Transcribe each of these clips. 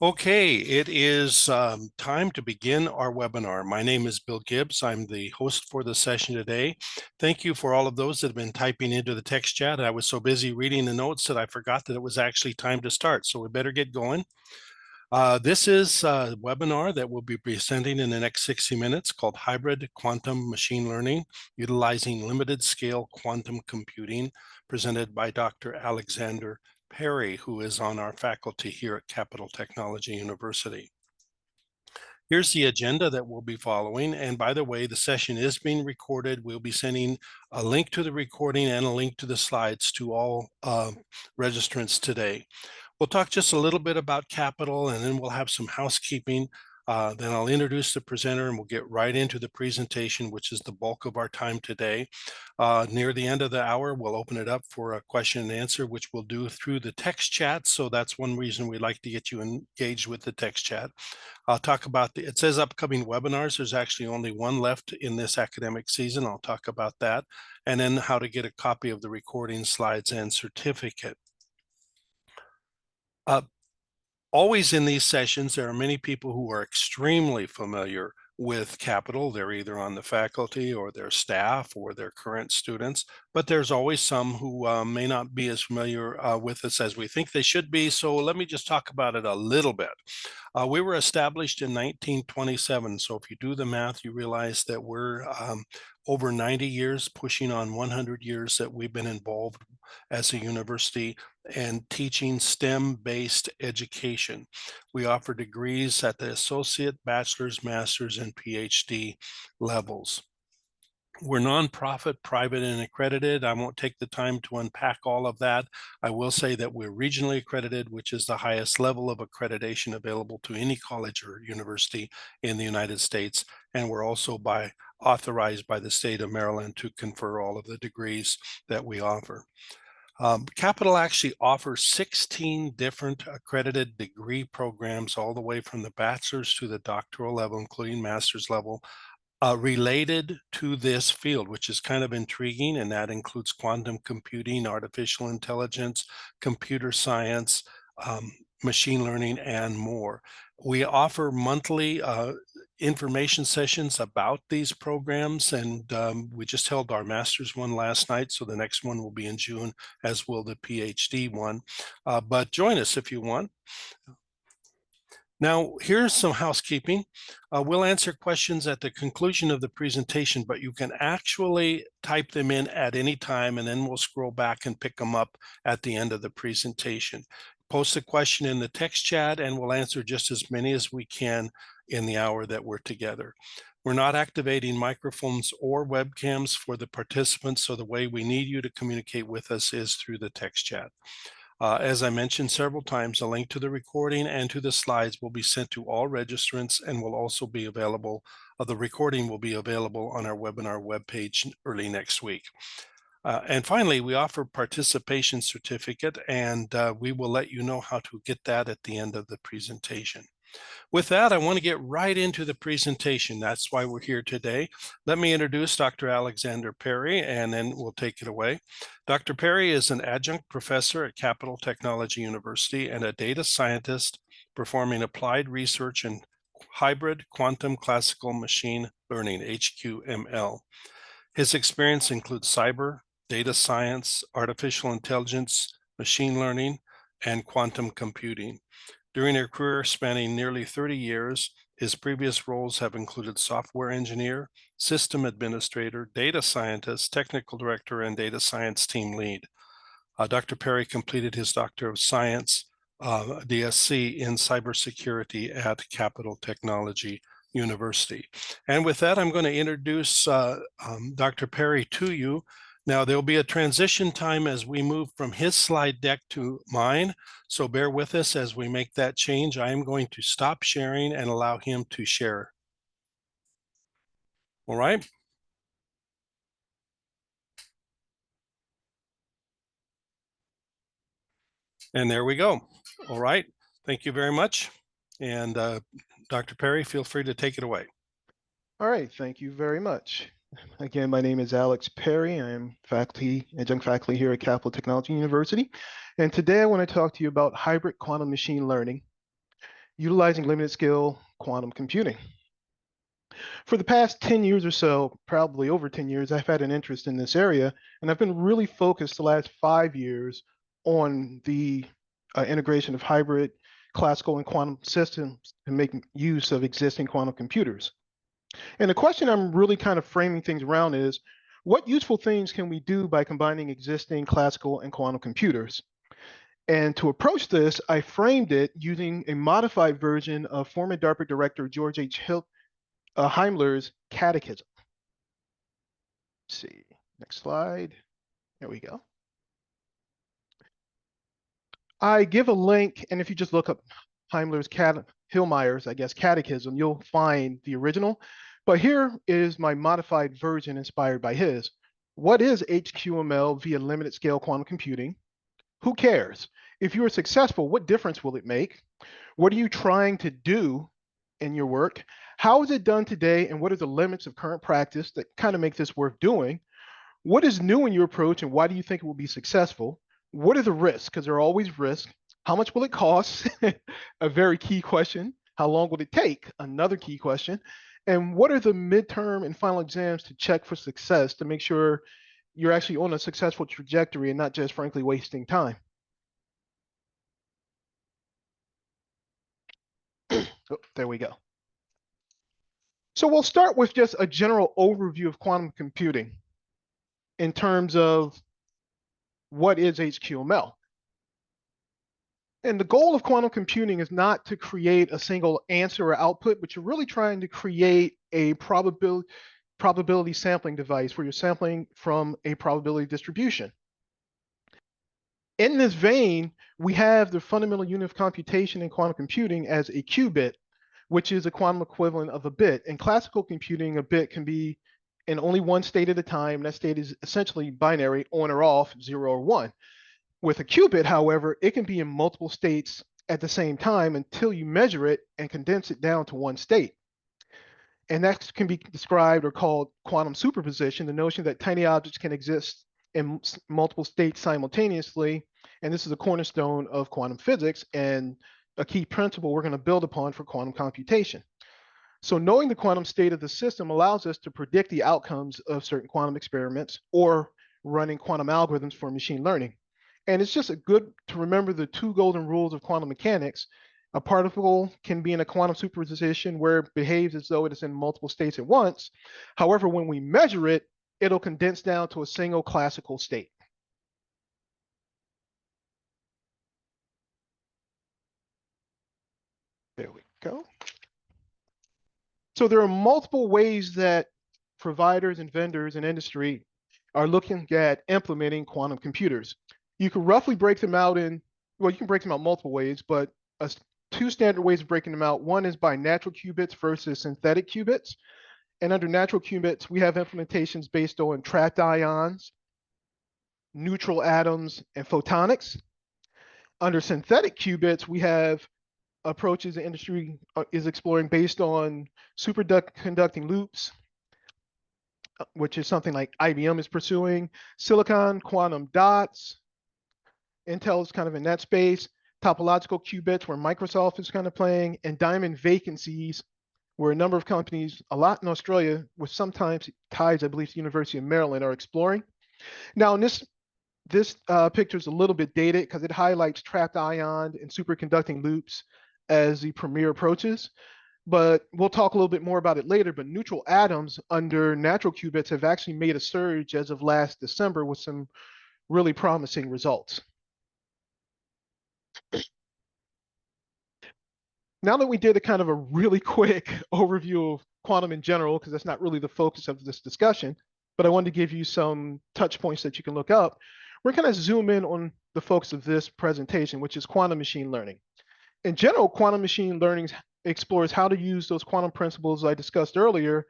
Okay, it is time to begin our webinar. My name is Bill Gibbs. I'm the host for the session today. Thank you for all of those that have been typing into the text chat. I was so busy reading the notes that I forgot that it was actually time to start, so we better get going. This is a webinar that we'll be presenting in the next 60 minutes called Hybrid Quantum Machine Learning, Utilizing Limited Scale Quantum Computing, presented by Dr. Alexander Perry, who is on our faculty here at Capital Technology University. Here's the agenda that we'll be following. And by the way, the session is being recorded. We'll be sending a link to the recording and a link to the slides to all registrants today. We'll talk just a little bit about capital, and then we'll have some housekeeping. Then I'll introduce the presenter and we'll get right into the presentation, which is the bulk of our time today. Near the end of the hour, we'll open it up for a question and answer, which we'll do through the text chat. So that's one reason we like to get you engaged with the text chat. I'll talk about it says upcoming webinars. There's actually only one left in this academic season. I'll talk about that. And then how to get a copy of the recording, slides, and certificate. Always in these sessions, there are many people who are extremely familiar with capital. They're either on the faculty or their staff or their current students, but there's always some who may not be as familiar with us as we think they should be. So let me just talk about it a little bit. We were established in 1927. So if you do the math, you realize that we're over 90 years, pushing on 100 years that we've been involved as a university and teaching STEM-based education. We offer degrees at the associate, bachelor's, master's, and PhD levels. We're nonprofit, private, and accredited. I won't take the time to unpack all of that. I will say that we're regionally accredited, which is the highest level of accreditation available to any college or university in the United States. And we're also authorized by the state of Maryland to confer all of the degrees that we offer. Capital actually offers 16 different accredited degree programs, all the way from the bachelor's to the doctoral level, including master's level, related to this field, which is kind of intriguing, and that includes quantum computing, artificial intelligence, computer science, machine learning, and more. We offer monthly information sessions about these programs, and we just held our master's one last night, so the next one will be in June, as will the PhD one. But join us if you want. Now, here's some housekeeping. We'll answer questions at the conclusion of the presentation, but you can actually type them in at any time, and then we'll scroll back and pick them up at the end of the presentation. Post a question in the text chat, and we'll answer just as many as we can in the hour that we're together. We're not activating microphones or webcams for the participants, so the way we need you to communicate with us is through the text chat. As I mentioned several times, a link to the recording and to the slides will be sent to all registrants and will also be available. The recording will be available on our webinar webpage early next week. And finally, we offer participation certificate, and we will let you know how to get that at the end of the presentation. With that, I want to get right into the presentation. That's why we're here today. Let me introduce Dr. Alexander Perry, and then we'll take it away. Dr. Perry is an adjunct professor at Capital Technology University and a data scientist performing applied research in hybrid quantum classical machine learning, HQML. His experience includes cyber, data science, artificial intelligence, machine learning, and quantum computing. During a career spanning nearly 30 years, his previous roles have included software engineer, system administrator, data scientist, technical director, and data science team lead. Dr. Perry completed his Doctor of Science, DSc, in cybersecurity at Capital Technology University. And with that, I'm going to introduce Dr. Perry to you. Now, there'll be a transition time as we move from his slide deck to mine, so bear with us as we make that change. I am going to stop sharing and allow him to share. All right. And there we go. All right. Thank you very much. And Dr. Perry, feel free to take it away. All right. Thank you very much. Again, my name is Alex Perry. I am adjunct faculty here at Capital Technology University. And today I want to talk to you about hybrid quantum machine learning utilizing limited scale quantum computing. For the past 10 years or so, probably over 10 years, I've had an interest in this area, and I've been really focused the last 5 years on the integration of hybrid classical and quantum systems to make use of existing quantum computers. And the question I'm really kind of framing things around is, what useful things can we do by combining existing classical and quantum computers? And to approach this, I framed it using a modified version of former DARPA director George Heilmeier's Catechism. Let's see, next slide. There we go. I give a link, and if you just look up Heilmeier's, I guess, Catechism, you'll find the original. But here is my modified version inspired by his. What is HQML via limited scale quantum computing? Who cares? If you are successful, what difference will it make? What are you trying to do in your work? How is it done today? And what are the limits of current practice that kind of make this worth doing? What is new in your approach and why do you think it will be successful? What are the risks? Because there are always risks. How much will it cost? A very key question. How long will it take? Another key question. And what are the midterm and final exams to check for success to make sure you're actually on a successful trajectory and not just frankly wasting time? Oh, there we go. So we'll start with just a general overview of quantum computing in terms of what is HQML. And the goal of quantum computing is not to create a single answer or output, but you're really trying to create a probability sampling device where you're sampling from a probability distribution. In this vein, we have the fundamental unit of computation in quantum computing as a qubit, which is a quantum equivalent of a bit. In classical computing, a bit can be in only one state at a time. That state is essentially binary, on or off, 0 or 1. With a qubit, however, it can be in multiple states at the same time until you measure it and condense it down to one state. And that can be described or called quantum superposition, the notion that tiny objects can exist in multiple states simultaneously. And this is a cornerstone of quantum physics and a key principle we're going to build upon for quantum computation. So knowing the quantum state of the system allows us to predict the outcomes of certain quantum experiments or running quantum algorithms for machine learning. And it's just good to remember the two golden rules of quantum mechanics. A particle can be in a quantum superposition where it behaves as though it is in multiple states at once. However, when we measure it, it'll condense down to a single classical state. There we go. So there are multiple ways that providers and vendors and industry are looking at implementing quantum computers. You can roughly break them out in, well, you can break them out multiple ways, but two standard ways of breaking them out. One is by natural qubits versus synthetic qubits. And under natural qubits, we have implementations based on trapped ions, neutral atoms, and photonics. Under synthetic qubits, we have approaches the industry is exploring based on superconducting loops, which is something like IBM is pursuing, silicon quantum dots. Intel is kind of in that space, topological qubits where Microsoft is kind of playing, and diamond vacancies where a number of companies, a lot in Australia, with sometimes ties, I believe, to the University of Maryland, are exploring. Now, in this picture is a little bit dated because it highlights trapped ion and superconducting loops as the premier approaches, but we'll talk a little bit more about it later. But neutral atoms under natural qubits have actually made a surge as of last December with some really promising results. Now that we did a kind of a really quick overview of quantum in general, because that's not really the focus of this discussion, but I wanted to give you some touch points that you can look up. We're going to zoom in on the focus of this presentation, which is quantum machine learning. In general, quantum machine learning explores how to use those quantum principles I discussed earlier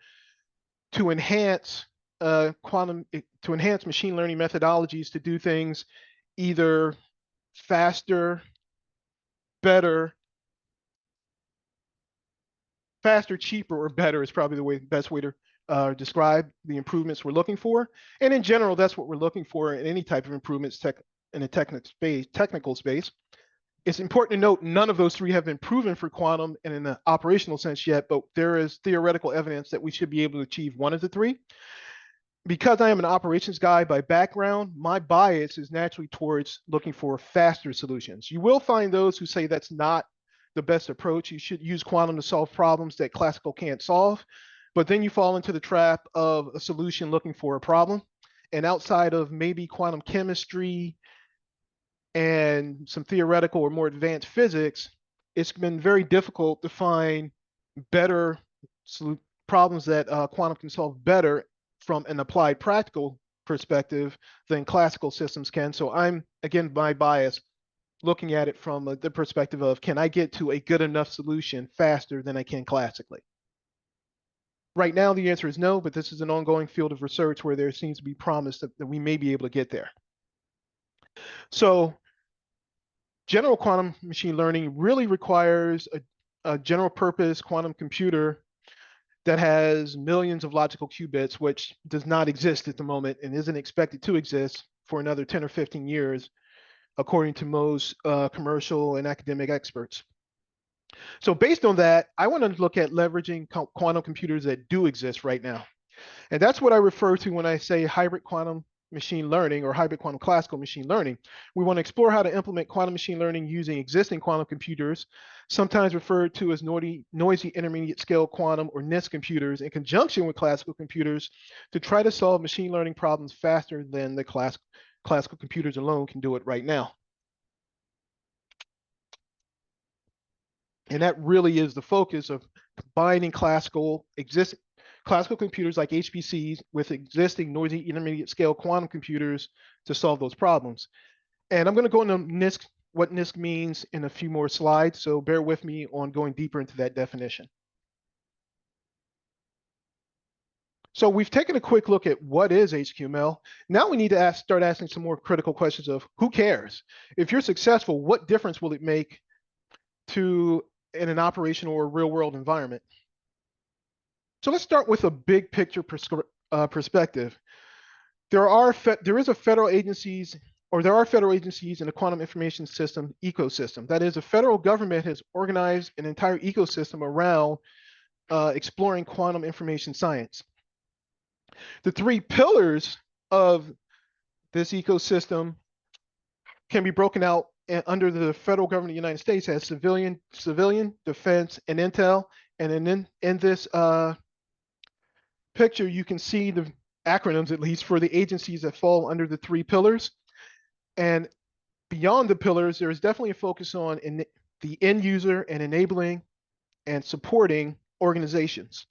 to enhance machine learning methodologies to do things either faster, cheaper, or better is probably the best way to describe the improvements we're looking for. And in general, that's what we're looking for in any type of improvements in a technical space. It's important to note none of those three have been proven for quantum and in an operational sense yet, but there is theoretical evidence that we should be able to achieve one of the three. Because I am an operations guy by background, my bias is naturally towards looking for faster solutions. You will find those who say that's not the best approach. You should use quantum to solve problems that classical can't solve, but then you fall into the trap of a solution looking for a problem. And outside of maybe quantum chemistry and some theoretical or more advanced physics, it's been very difficult to find better problems that quantum can solve better from an applied practical perspective than classical systems can. So I'm, again, my bias, looking at it from the perspective of, can I get to a good enough solution faster than I can classically? Right now, the answer is no, but this is an ongoing field of research where there seems to be promise that we may be able to get there. So general quantum machine learning really requires a general purpose quantum computer that has millions of logical qubits, which does not exist at the moment and isn't expected to exist for another 10 or 15 years, according to most commercial and academic experts. So based on that, I want to look at leveraging quantum computers that do exist right now. And that's what I refer to when I say hybrid quantum machine learning or hybrid quantum classical machine learning. We want to explore how to implement quantum machine learning using existing quantum computers, sometimes referred to as noisy intermediate scale quantum or NISQ computers, in conjunction with classical computers to try to solve machine learning problems faster than the classical computers alone can do it right now. And that really is the focus of combining classical computers like HPCs with existing noisy intermediate scale quantum computers to solve those problems. And I'm going to go into NISQ, what NISQ means, in a few more slides, so bear with me on going deeper into that definition. So we've taken a quick look at what is HQML. Now we need to start asking some more critical questions of who cares? If you're successful, what difference will it make in an operational or real world environment? So let's start with a big picture perspective. There are federal agencies in the quantum information system ecosystem. That is, the federal government has organized an entire ecosystem around exploring quantum information science. The three pillars of this ecosystem can be broken out under the federal government of the United States as civilian, defense, and intel. And in this picture, you can see the acronyms, at least, for the agencies that fall under the three pillars. And beyond the pillars, there is definitely a focus on the end user and enabling and supporting organizations.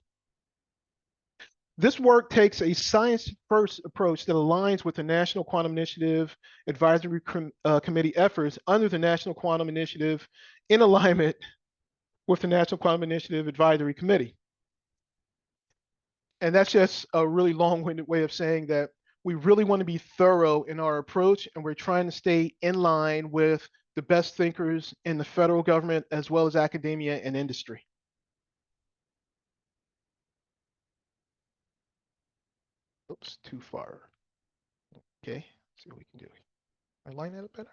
This work takes a science-first approach that aligns with the National Quantum Initiative Advisory Committee efforts under the National Quantum Initiative, in alignment with the National Quantum Initiative Advisory Committee. And that's just a really long-winded way of saying that we really want to be thorough in our approach, and we're trying to stay in line with the best thinkers in the federal government as well as academia and industry. Oops, too far. Okay, let's see what we can do. Can I line that up better?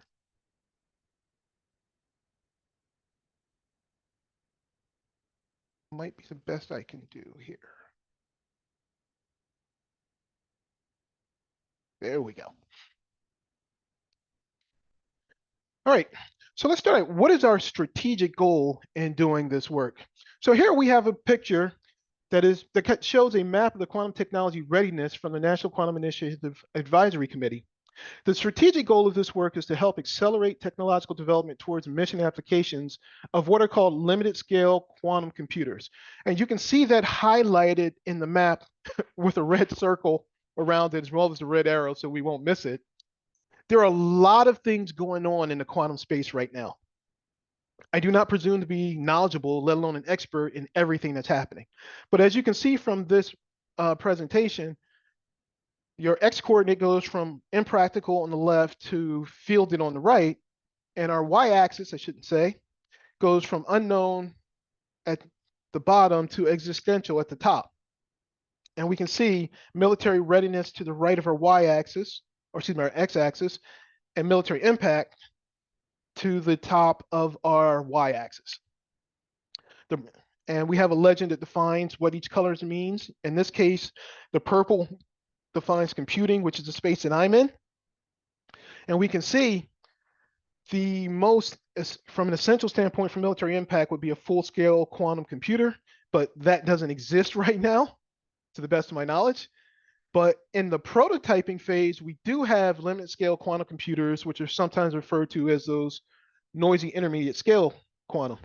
Might be the best I can do here. There we go. All right, so let's start. What is our strategic goal in doing this work? So here we have a picture that shows a map of the quantum technology readiness from the National Quantum Initiative Advisory Committee. The strategic goal of this work is to help accelerate technological development towards mission applications of what are called limited scale quantum computers. And you can see that highlighted in the map with a red circle around it as well as the red arrow, so we won't miss it. There are a lot of things going on in the quantum space right now. I do not presume to be knowledgeable, let alone an expert in everything that's happening. But as you can see from this presentation, your X coordinate goes from impractical on the left to fielded on the right, and our Y axis, I shouldn't say, goes from unknown at the bottom to existential at the top. And we can see military readiness to the right of our Y axis, or excuse me, our X axis, and military impact to the top of our y-axis. And we have a legend that defines what each color means. In this case, the purple defines computing, which is the space that I'm in. And we can see the most, from an essential standpoint for military impact, would be a full-scale quantum computer, but that doesn't exist right now, to the best of my knowledge. But in the prototyping phase, we do have limited scale quantum computers, which are sometimes referred to as those noisy intermediate scale quantum.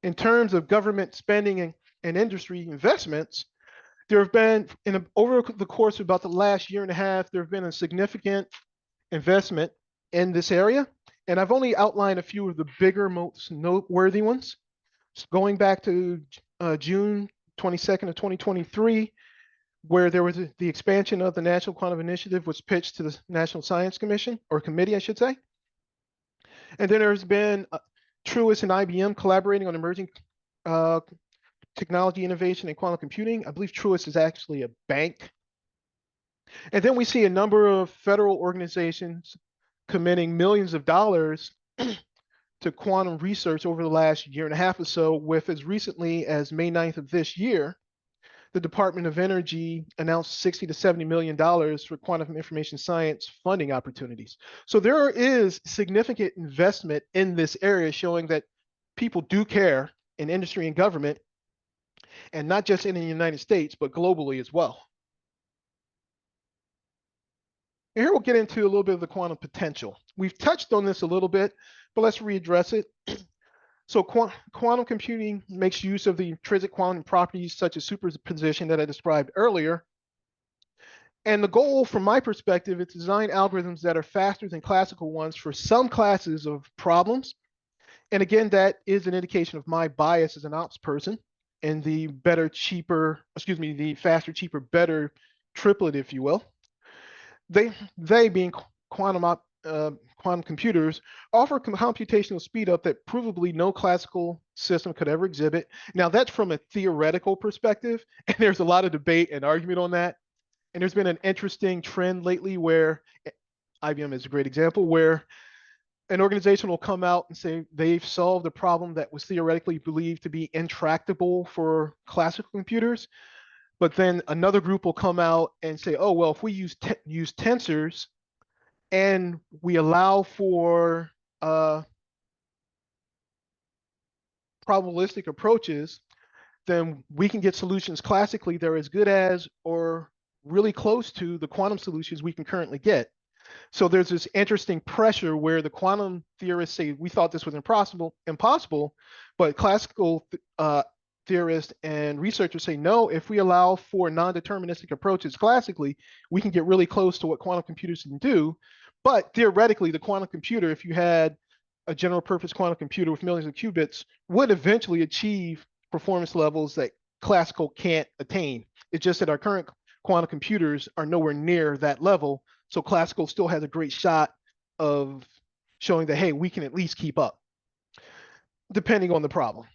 In terms of government spending and industry investments, there have been, over the course of about the last year and a half, there have been a significant investment in this area. And I've only outlined a few of the bigger, most noteworthy ones. Going back to June 22nd of 2023, where there was the expansion of the National Quantum Initiative was pitched to the National Science Commission, or committee, I should say. And then there's been Truist and IBM collaborating on emerging technology innovation and quantum computing. I believe Truist is actually a bank. And then we see a number of federal organizations committing millions of dollars to quantum research over the last year and a half or so, with as recently as May 9th of this year, the Department of Energy announced $60 to $70 million for quantum information science funding opportunities. So there is significant investment in this area, showing that people do care in industry and government, and not just in the United States, but globally as well. And here we'll get into a little bit of the quantum potential. We've touched on this a little bit, but let's readdress it. So quantum computing makes use of the intrinsic quantum properties such as superposition that I described earlier. And the goal, from my perspective, is to design algorithms that are faster than classical ones for some classes of problems. And again, that is an indication of my bias as an ops person, and the the faster, cheaper, better triplet, if you will. They being quantum computers, offer computational speed up that provably no classical system could ever exhibit. Now, that's from a theoretical perspective, and there's a lot of debate and argument on that. And there's been an interesting trend lately where IBM is a great example, where an organization will come out and say they've solved a problem that was theoretically believed to be intractable for classical computers. But then another group will come out and say, oh, well, if we use tensors and we allow for probabilistic approaches, then we can get solutions classically that are as good as or really close to the quantum solutions we can currently get. So there's this interesting pressure where the quantum theorists say we thought this was impossible, but classical theorists and researchers say no, if we allow for non-deterministic approaches classically, we can get really close to what quantum computers can do. But theoretically, the quantum computer, if you had a general purpose quantum computer with millions of qubits, would eventually achieve performance levels that classical can't attain. It's just that our current quantum computers are nowhere near that level. So classical still has a great shot of showing that, hey, we can at least keep up, depending on the problem.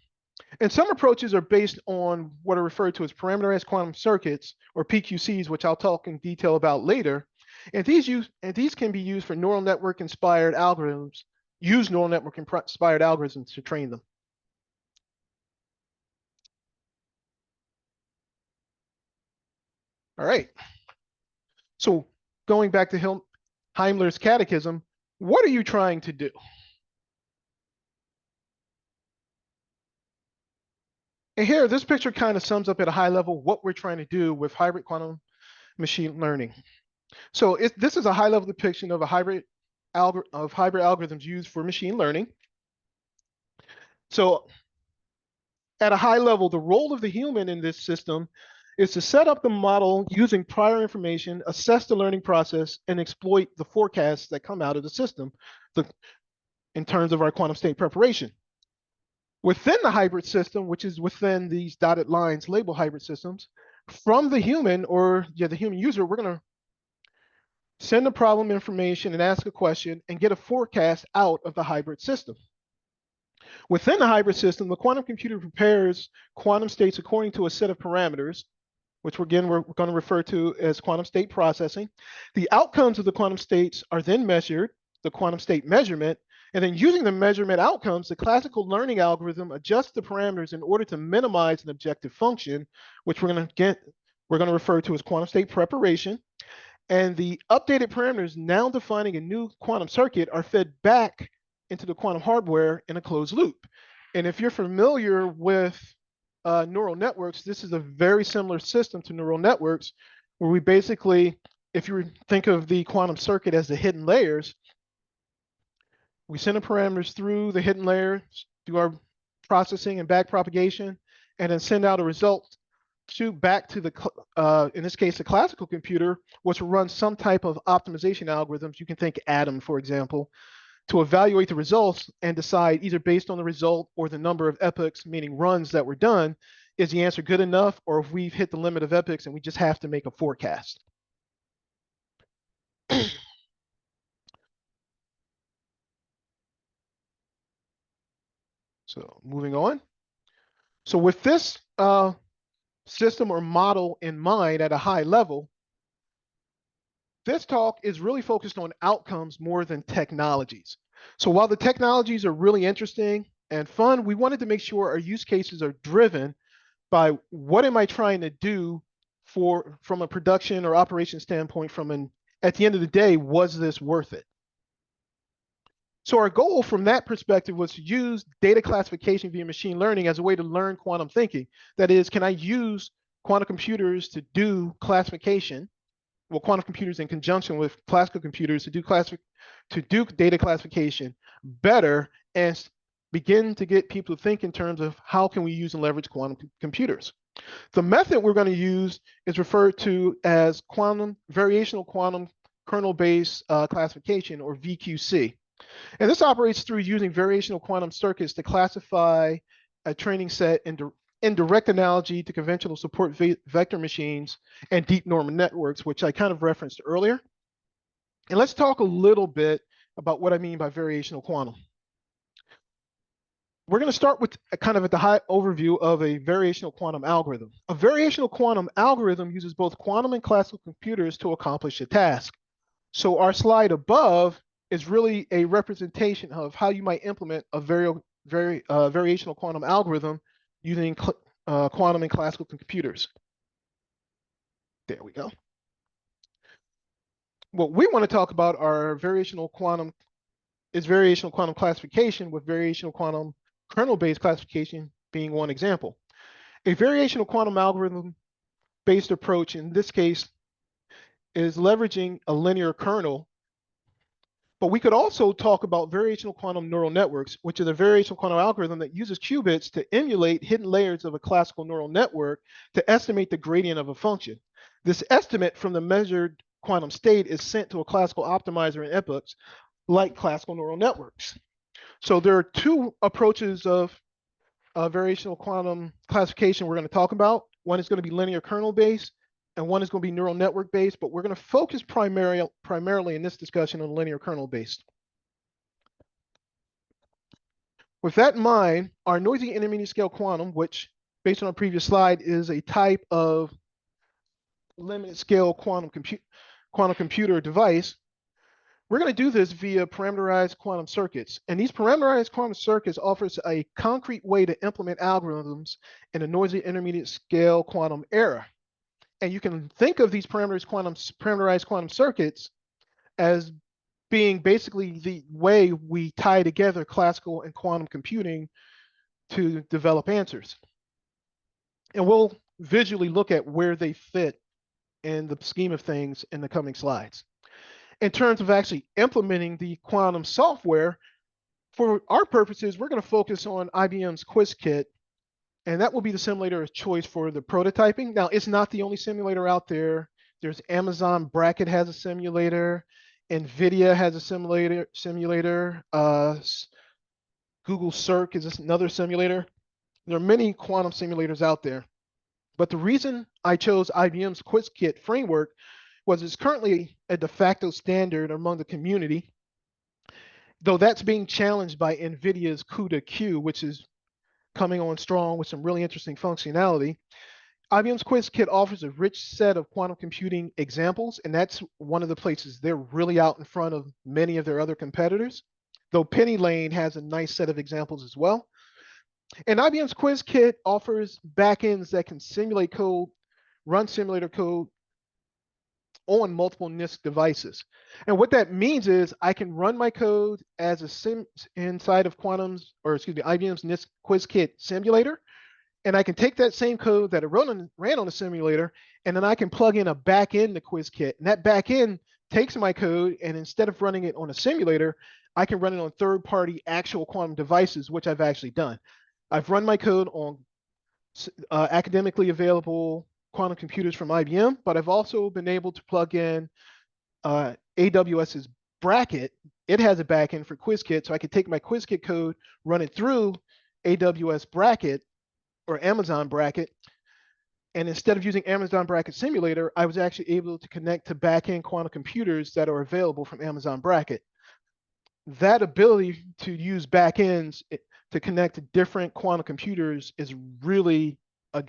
And some approaches are based on what are referred to as parameterized quantum circuits, or PQCs, which I'll talk in detail about later. And these can be used for neural network inspired algorithms, to train them. All right. So going back to Heilmeier's Catechism, what are you trying to do? And here, this picture kind of sums up at a high level what we're trying to do with hybrid quantum machine learning. So this is a high level depiction of hybrid algorithms used for machine learning. So at a high level, the role of the human in this system is to set up the model using prior information, assess the learning process, and exploit the forecasts that come out of the system in terms of our quantum state preparation. Within the hybrid system, which is within these dotted lines labeled hybrid systems, from the human, or the human user, we're going to send the problem information and ask a question and get a forecast out of the hybrid system. Within the hybrid system, the quantum computer prepares quantum states according to a set of parameters. which we're going to refer to as quantum state processing. The outcomes of the quantum states are then measured, the quantum state measurement, and then using the measurement outcomes, the classical learning algorithm adjusts the parameters in order to minimize an objective function, which we're going to refer to as quantum state preparation. And the updated parameters now defining a new quantum circuit are fed back into the quantum hardware in a closed loop. And if you're familiar with neural networks, this is a very similar system to neural networks, where we basically, if you think of the quantum circuit as the hidden layers, we send the parameters through the hidden layers, do our processing and back propagation, and then send out a result back to the, in this case, the classical computer, which will run some type of optimization algorithms. You can think Atom, for example, to evaluate the results and decide, either based on the result or the number of epochs, meaning runs that were done, is the answer good enough, or if we've hit the limit of epochs and we just have to make a forecast. So moving on. So with this system or model in mind at a high level, this talk is really focused on outcomes more than technologies. So while the technologies are really interesting and fun, we wanted to make sure our use cases are driven by what am I trying to do from a production or operation standpoint, at the end of the day, was this worth it? So our goal from that perspective was to use data classification via machine learning as a way to learn quantum thinking. That is, can I use quantum computers to do classification? Well, quantum computers in conjunction with classical computers to do data classification better, and begin to get people to think in terms of how can we use and leverage quantum computers. The method we're going to use is referred to as variational quantum kernel-based classification, or VQC. And this operates through using variational quantum circuits to classify a training set in direct analogy to conventional support vector machines and deep neural networks, which I kind of referenced earlier. And let's talk a little bit about what I mean by variational quantum. We're going to start with kind of at the high overview of a variational quantum algorithm. A variational quantum algorithm uses both quantum and classical computers to accomplish a task. So our slide above is really a representation of how you might implement a variational quantum algorithm using quantum and classical computers. There we go. What we want to talk about are variational quantum classification, with variational quantum kernel-based classification being one example. A variational quantum algorithm-based approach in this case is leveraging a linear kernel. But we could also talk about variational quantum neural networks, which is a variational quantum algorithm that uses qubits to emulate hidden layers of a classical neural network to estimate the gradient of a function. This estimate from the measured quantum state is sent to a classical optimizer in epochs, like classical neural networks. So there are two approaches of variational quantum classification we're going to talk about. One is going to be linear kernel-based, and one is going to be neural network based, but we're going to focus primarily in this discussion on linear kernel based. With that in mind, our noisy intermediate scale quantum, which based on our previous slide is a type of limited scale quantum computer device, we're going to do this via parameterized quantum circuits. And these parameterized quantum circuits offers a concrete way to implement algorithms in a noisy intermediate scale quantum era. And you can think of these parameterized quantum circuits as being basically the way we tie together classical and quantum computing to develop answers. And we'll visually look at where they fit in the scheme of things in the coming slides. In terms of actually implementing the quantum software, for our purposes, we're going to focus on IBM's QuizKit. And that will be the simulator of choice for the prototyping. Now, it's not the only simulator out there. There's Amazon Bracket has a simulator. NVIDIA has a simulator. Google Circ is another simulator. There are many quantum simulators out there. But the reason I chose IBM's QuizKit framework was it's currently a de facto standard among the community, though that's being challenged by NVIDIA's CUDA-Q, which is coming on strong with some really interesting functionality. IBM's Qiskit offers a rich set of quantum computing examples, and that's one of the places they're really out in front of many of their other competitors, though Penny Lane has a nice set of examples as well. And IBM's Qiskit offers backends that can simulate code, run simulator code on multiple NISQ devices. And what that means is I can run my code as a sim inside of IBM's NISQ Qiskit simulator, and I can take that same code that I ran on a simulator, and then I can plug in a backend to Qiskit. And that backend takes my code, and instead of running it on a simulator, I can run it on third-party actual quantum devices, which I've actually done. I've run my code on academically available quantum computers from IBM, but I've also been able to plug in AWS's Bracket. It has a backend for Qiskit, so I could take my Qiskit code, run it through AWS Bracket or Amazon Bracket, and instead of using Amazon Bracket Simulator, I was actually able to connect to backend quantum computers that are available from Amazon Bracket. That ability to use backends to connect to different quantum computers is really a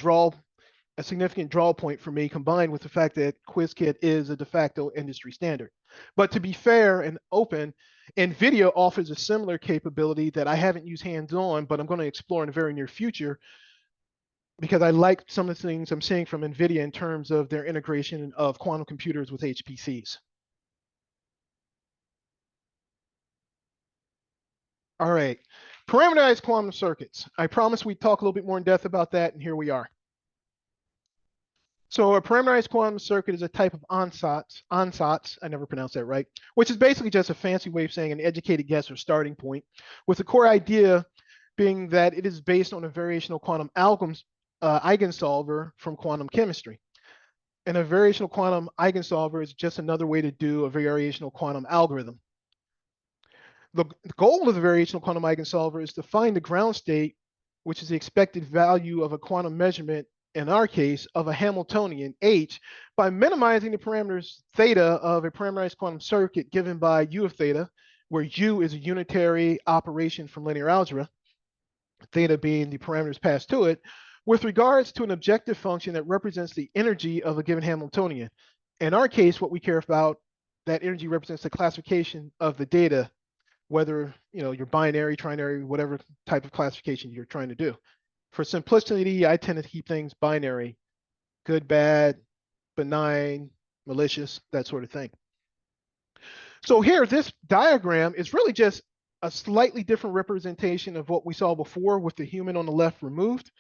significant draw point for me, combined with the fact that Qiskit is a de facto industry standard. But to be fair and open, NVIDIA offers a similar capability that I haven't used hands-on, but I'm going to explore in the very near future, because I like some of the things I'm seeing from NVIDIA in terms of their integration of quantum computers with HPCs. All right, parameterized quantum circuits. I promised we'd talk a little bit more in depth about that, and here we are. So a parameterized quantum circuit is a type of ansatz, I never pronounced that right, which is basically just a fancy way of saying an educated guess or starting point, with the core idea being that it is based on a variational quantum eigensolver from quantum chemistry. And a variational quantum eigensolver is just another way to do a variational quantum algorithm. The goal of the variational quantum eigensolver is to find the ground state, which is the expected value of a quantum measurement, in our case, of a Hamiltonian, H, by minimizing the parameters theta of a parameterized quantum circuit given by U of theta, where U is a unitary operation from linear algebra, theta being the parameters passed to it, with regards to an objective function that represents the energy of a given Hamiltonian. In our case, what we care about, that energy represents the classification of the data, whether you're binary, trinary, whatever type of classification you're trying to do. For simplicity, I tend to keep things binary: good, bad, benign, malicious, that sort of thing. So here, this diagram is really just a slightly different representation of what we saw before, with the human on the left removed.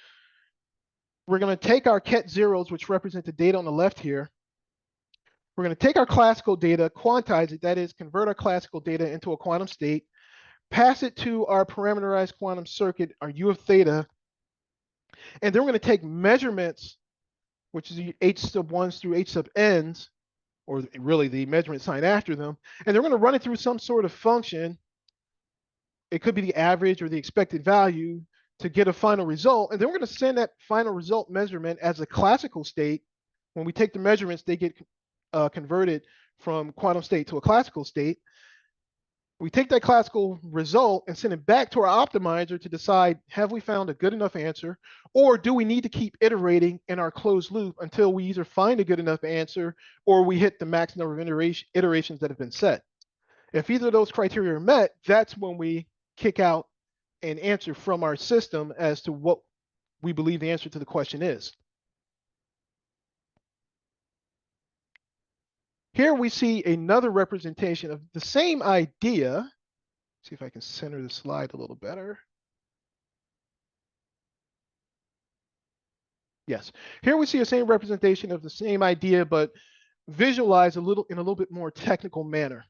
We're going to take our ket zeros, which represent the data on the left here. We're going to take our classical data, quantize it, that is, convert our classical data into a quantum state, pass it to our parameterized quantum circuit, our U of theta, and then we're going to take measurements, which is the h sub 1s through h sub n's, or really the measurement sign after them, and they're going to run it through some sort of function. It could be the average or the expected value to get a final result, and then we're going to send that final result measurement as a classical state. When we take the measurements, they get converted from quantum state to a classical state. We take that classical result and send it back to our optimizer to decide, have we found a good enough answer, or do we need to keep iterating in our closed loop until we either find a good enough answer or we hit the max number of iterations that have been set. If either of those criteria are met, that's when we kick out an answer from our system as to what we believe the answer to the question is. Here we see another representation of the same idea. See if I can center the slide a little better. Yes, here we see the same representation of the same idea, but visualized in a little bit more technical manner.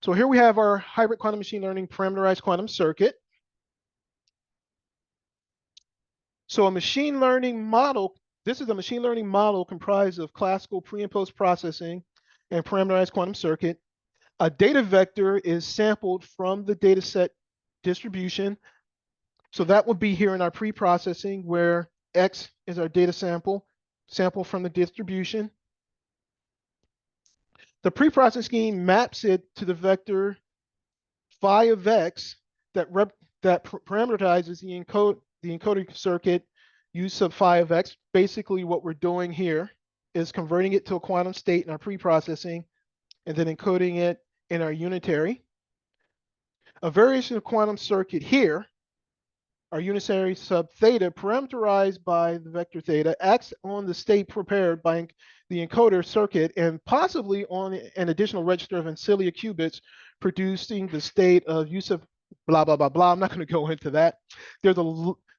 So here we have our hybrid quantum machine learning parameterized quantum circuit. So a machine learning model, this is a machine learning model comprised of classical pre and post processing and parameterized quantum circuit. A data vector is sampled from the data set distribution. So that would be here in our pre-processing, where X is our data sample from the distribution. The pre-processing scheme maps it to the vector phi of X that parameterizes the encoder circuit U sub phi of x. Basically, what we're doing here is converting it to a quantum state in our pre-processing and then encoding it in our unitary. A variation quantum circuit here, our unitary sub theta, parameterized by the vector theta, acts on the state prepared by the encoder circuit and possibly on an additional register of ancilia qubits, producing the state of U sub blah, blah, blah, blah. I'm not going to go into that.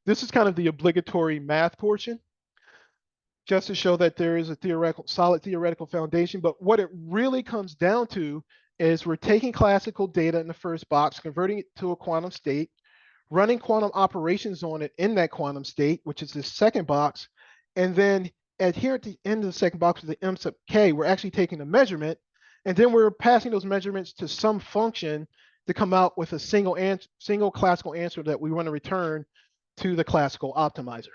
This is kind of the obligatory math portion, just to show that there is a solid theoretical foundation. But what it really comes down to is we're taking classical data in the first box, converting it to a quantum state, running quantum operations on it in that quantum state, which is the second box, and then here at the end of the second box with the m sub k, we're actually taking a measurement, and then we're passing those measurements to some function to come out with a single classical answer that we want to return to the classical optimizer.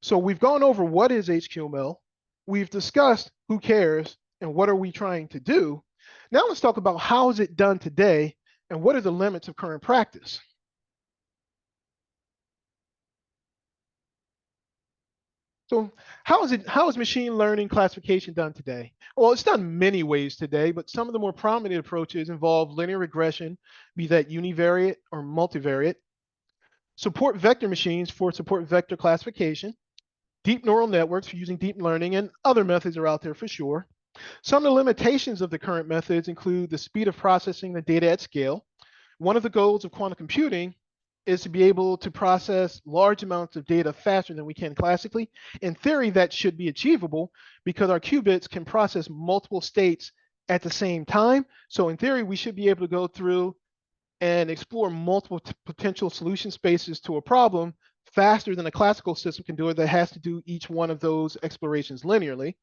So we've gone over what is HQML. We've discussed who cares and what are we trying to do. Now let's talk about how is it done today and what are the limits of current practice. So how is machine learning classification done today? Well, it's done many ways today, but some of the more prominent approaches involve linear regression, be that univariate or multivariate, support vector machines for support vector classification, deep neural networks for using deep learning, and other methods are out there for sure. Some of the limitations of the current methods include the speed of processing the data at scale. One of the goals of quantum computing is to be able to process large amounts of data faster than we can classically. In theory, that should be achievable because our qubits can process multiple states at the same time. So in theory, we should be able to go through and explore multiple potential solution spaces to a problem faster than a classical system can do it that has to do each one of those explorations linearly.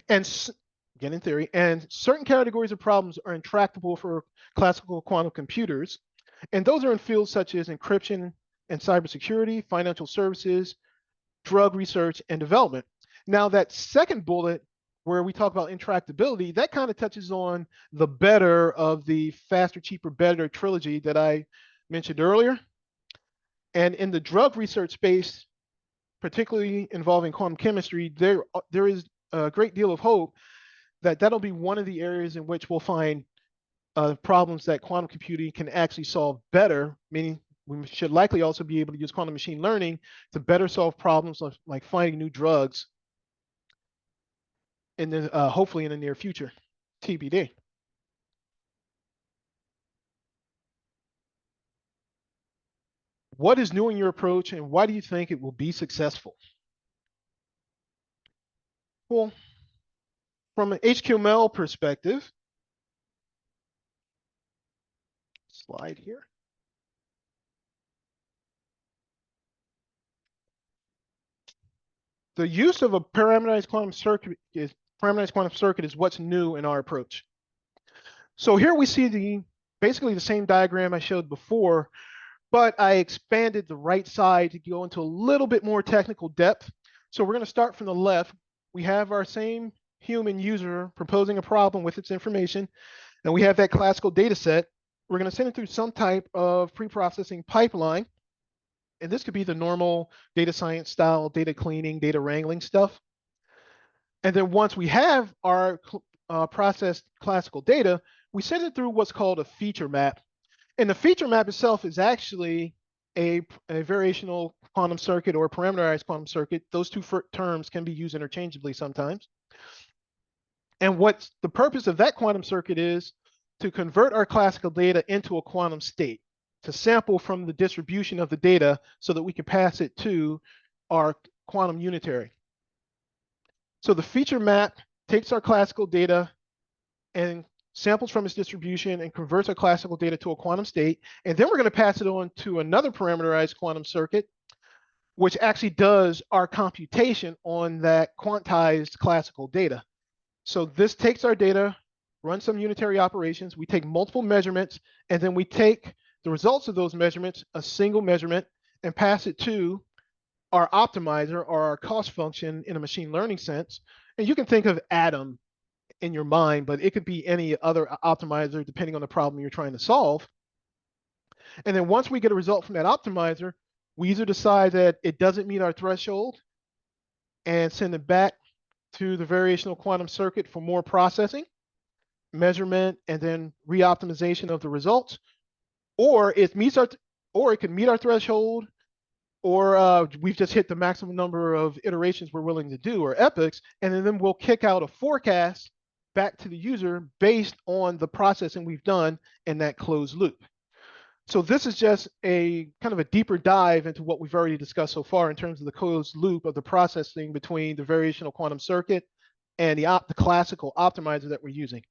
And again, in theory, and certain categories of problems are intractable for classical quantum computers. And those are in fields such as encryption and cybersecurity, financial services, drug research, and development. Now, that second bullet where we talk about intractability, that kind of touches on the better of the faster, cheaper, better trilogy that I mentioned earlier. And in the drug research space, particularly involving quantum chemistry, there is a great deal of hope that that'll be one of the areas in which we'll find problems that quantum computing can actually solve better, meaning we should likely also be able to use quantum machine learning to better solve problems like finding new drugs in the, hopefully in the near future, TBD. What is new in your approach and why do you think it will be successful? Well, from an HQML perspective, slide here. The use of a parameterized quantum circuit is what's new in our approach. So here we see basically the same diagram I showed before, but I expanded the right side to go into a little bit more technical depth. So we're going to start from the left. We have our same human user proposing a problem with its information, and we have that classical data set. We're going to send it through some type of pre-processing pipeline. And this could be the normal data science style, data cleaning, data wrangling stuff. And then once we have our processed classical data, we send it through what's called a feature map. And the feature map itself is actually a variational quantum circuit or a parameterized quantum circuit. Those two terms can be used interchangeably sometimes. And what the purpose of that quantum circuit is to convert our classical data into a quantum state, to sample from the distribution of the data so that we can pass it to our quantum unitary. So the feature map takes our classical data and samples from its distribution and converts our classical data to a quantum state. And then we're going to pass it on to another parameterized quantum circuit, which actually does our computation on that quantized classical data. So this takes our data, runs some unitary operations, we take multiple measurements, and then we take the results of those measurements, a single measurement, and pass it to our optimizer or our cost function in a machine learning sense. And you can think of Atom in your mind, but it could be any other optimizer depending on the problem you're trying to solve. And then once we get a result from that optimizer, we either decide that it doesn't meet our threshold and send it back to the variational quantum circuit for more processing, measurement, and then re-optimization of the results, or it meets our, or it can meet our threshold, or we've just hit the maximum number of iterations we're willing to do, or epochs, and then we'll kick out a forecast back to the user based on the processing we've done in that closed loop. So this is just a kind of a deeper dive into what we've already discussed so far in terms of the closed loop of the processing between the variational quantum circuit and the classical optimizer that we're using.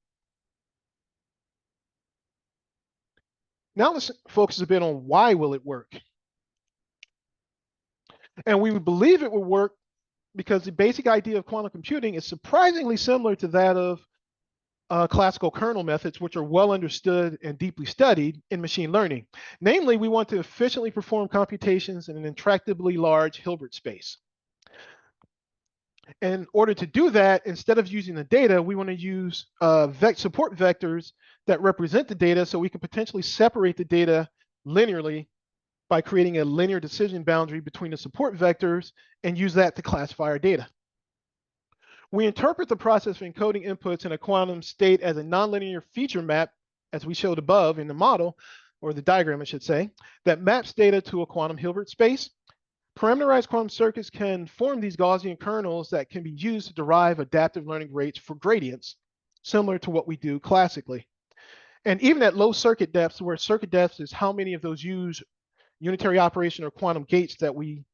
Now let's focus a bit on why will it work. And we believe it will work because the basic idea of quantum computing is surprisingly similar to that of classical kernel methods, which are well understood and deeply studied in machine learning. Namely, we want to efficiently perform computations in an intractably large Hilbert space. In order to do that, instead of using the data, we want to use support vectors that represent the data, so we can potentially separate the data linearly by creating a linear decision boundary between the support vectors and use that to classify our data. We interpret the process for encoding inputs in a quantum state as a nonlinear feature map, as we showed above in the model, or the diagram, I should say, that maps data to a quantum Hilbert space. Parameterized quantum circuits can form these Gaussian kernels that can be used to derive adaptive learning rates for gradients, similar to what we do classically. And even at low circuit depths, where circuit depth is how many of those unitary operation or quantum gates that we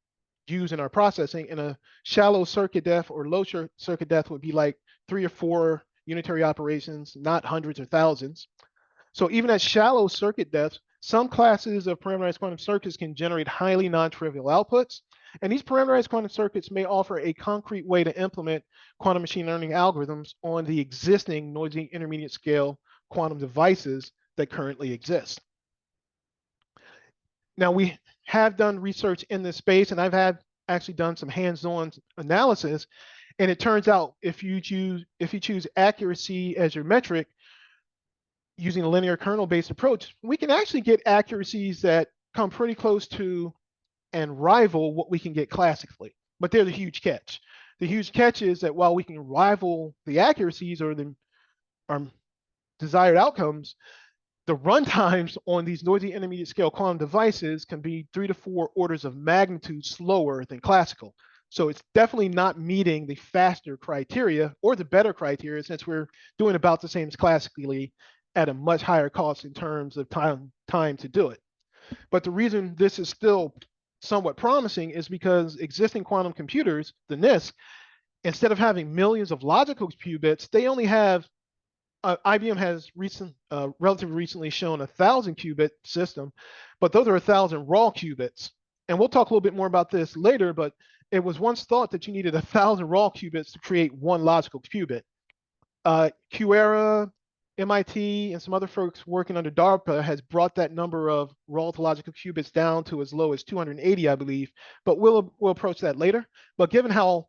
use in our processing, in a shallow circuit depth or low circuit depth would be like 3 or 4 unitary operations, not hundreds or thousands. So even at shallow circuit depths, some classes of parameterized quantum circuits can generate highly non-trivial outputs. And these parameterized quantum circuits may offer a concrete way to implement quantum machine learning algorithms on the existing noisy intermediate scale quantum devices that currently exist. Now, we have done research in this space, and I've actually done some hands-on analysis, and it turns out if you choose accuracy as your metric using a linear kernel-based approach, we can actually get accuracies that come pretty close to and rival what we can get classically. But there's a huge catch. The huge catch is that while we can rival the accuracies or our desired outcomes, the runtimes on these noisy intermediate scale quantum devices can be 3 to 4 orders of magnitude slower than classical. So it's definitely not meeting the faster criteria or the better criteria, since we're doing about the same as classically at a much higher cost in terms of time to do it. But the reason this is still somewhat promising is because existing quantum computers, the NISQ, instead of having millions of logical qubits, they only have IBM has relatively recently shown 1,000 qubit system, but those are 1,000 raw qubits. And we'll talk a little bit more about this later, but it was once thought that you needed 1,000 raw qubits to create one logical qubit. QERA, MIT, and some other folks working under DARPA has brought that number of raw to logical qubits down to as low as 280, I believe, but we'll approach that later. But given how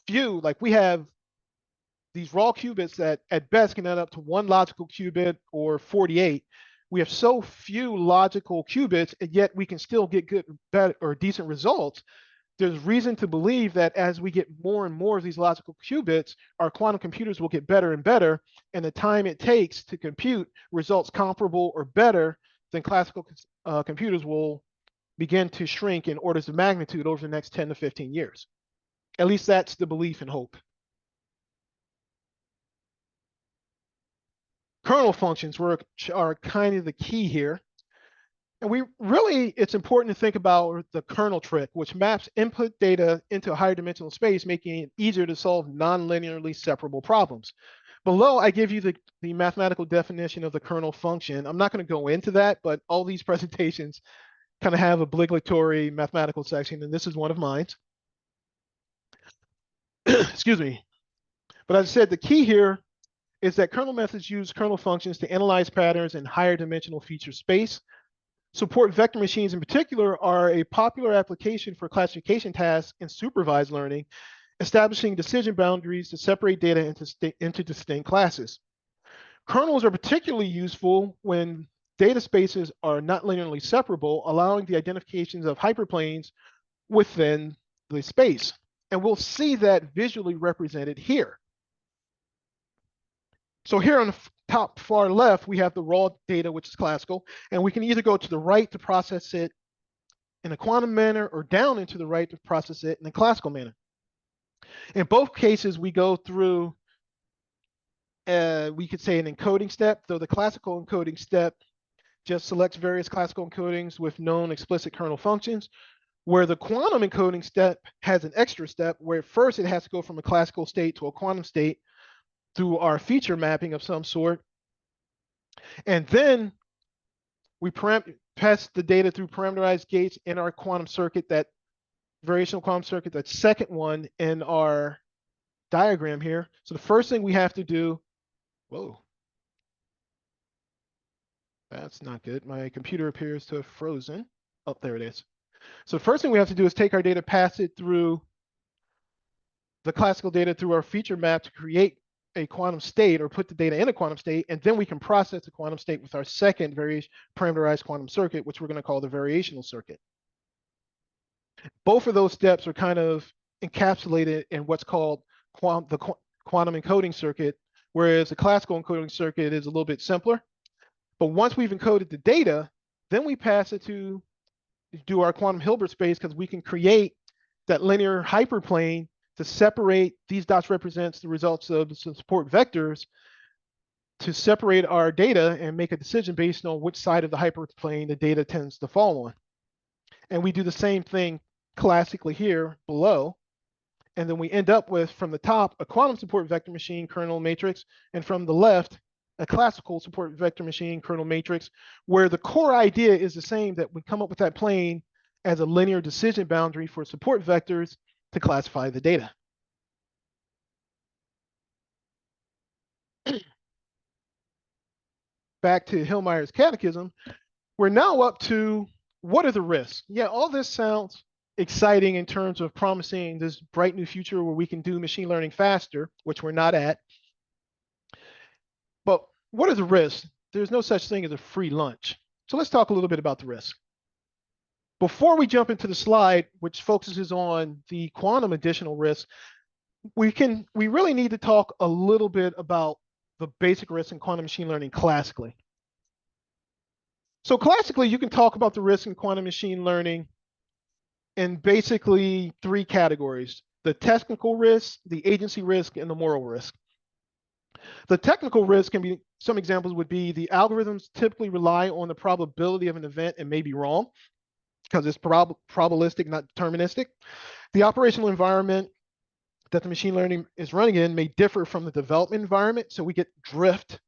few, like we have these raw qubits that at best can add up to 1 logical qubit or 48. We have so few logical qubits, and yet we can still get good, better, or decent results. There's reason to believe that as we get more and more of these logical qubits, our quantum computers will get better and better, and the time it takes to compute results comparable or better than classical computers will begin to shrink in orders of magnitude over the next 10 to 15 years. At least that's the belief and hope. Kernel functions are kind of the key here. And it's important to think about the kernel trick, which maps input data into a higher dimensional space, making it easier to solve non-linearly separable problems. Below, I give you the mathematical definition of the kernel function. I'm not going to go into that, but all these presentations kind of have obligatory mathematical section, and this is one of mine. Excuse me. But as I said, the key here is that kernel methods use kernel functions to analyze patterns in higher dimensional feature space. Support vector machines in particular are a popular application for classification tasks in supervised learning, establishing decision boundaries to separate data into distinct classes. Kernels are particularly useful when data spaces are not linearly separable, allowing the identifications of hyperplanes within the space. And we'll see that visually represented here. So here on the top far left, we have the raw data, which is classical, and we can either go to the right to process it in a quantum manner or down into the right to process it in a classical manner. In both cases, we go through, we could say an encoding step, though the classical encoding step just selects various classical encodings with known explicit kernel functions, where the quantum encoding step has an extra step where first it has to go from a classical state to a quantum state through our feature mapping of some sort. And then we pass the data through parameterized gates in our quantum circuit, that variational quantum circuit, that second one in our diagram here. So the first thing we have to do, whoa, that's not good. My computer appears to have frozen. Oh, there it is. So the first thing we have to do is take our data, pass it through the classical data through our feature map to create a quantum state or put the data in a quantum state, and then we can process the quantum state with our second parameterized quantum circuit, which we're going to call the variational circuit. Both of those steps are kind of encapsulated in what's called the quantum encoding circuit, whereas the classical encoding circuit is a little bit simpler. But once we've encoded the data, then we pass it to do our quantum Hilbert space, because we can create that linear hyperplane to separate. These dots represents the results of the support vectors to separate our data and make a decision based on which side of the hyperplane the data tends to fall on. And we do the same thing classically here below. And then we end up with, from the top, a quantum support vector machine kernel matrix, and from the left, a classical support vector machine kernel matrix, where the core idea is the same, that we come up with that plane as a linear decision boundary for support vectors to classify the data. Back to Heilmeier's Catechism, we're now up to what are the risks? Yeah, all this sounds exciting in terms of promising this bright new future where we can do machine learning faster, which we're not at. But what are the risks? There's no such thing as a free lunch. So let's talk a little bit about the risk. Before we jump into the slide, which focuses on the quantum additional risk, we really need to talk a little bit about the basic risks in quantum machine learning classically. So classically, you can talk about the risk in quantum machine learning in basically three categories: the technical risk, the agency risk, and the moral risk. The technical risk can be, some examples would be, the algorithms typically rely on the probability of an event and may be wrong because it's probabilistic, not deterministic. The operational environment that the machine learning is running in may differ from the development environment, so we get drift.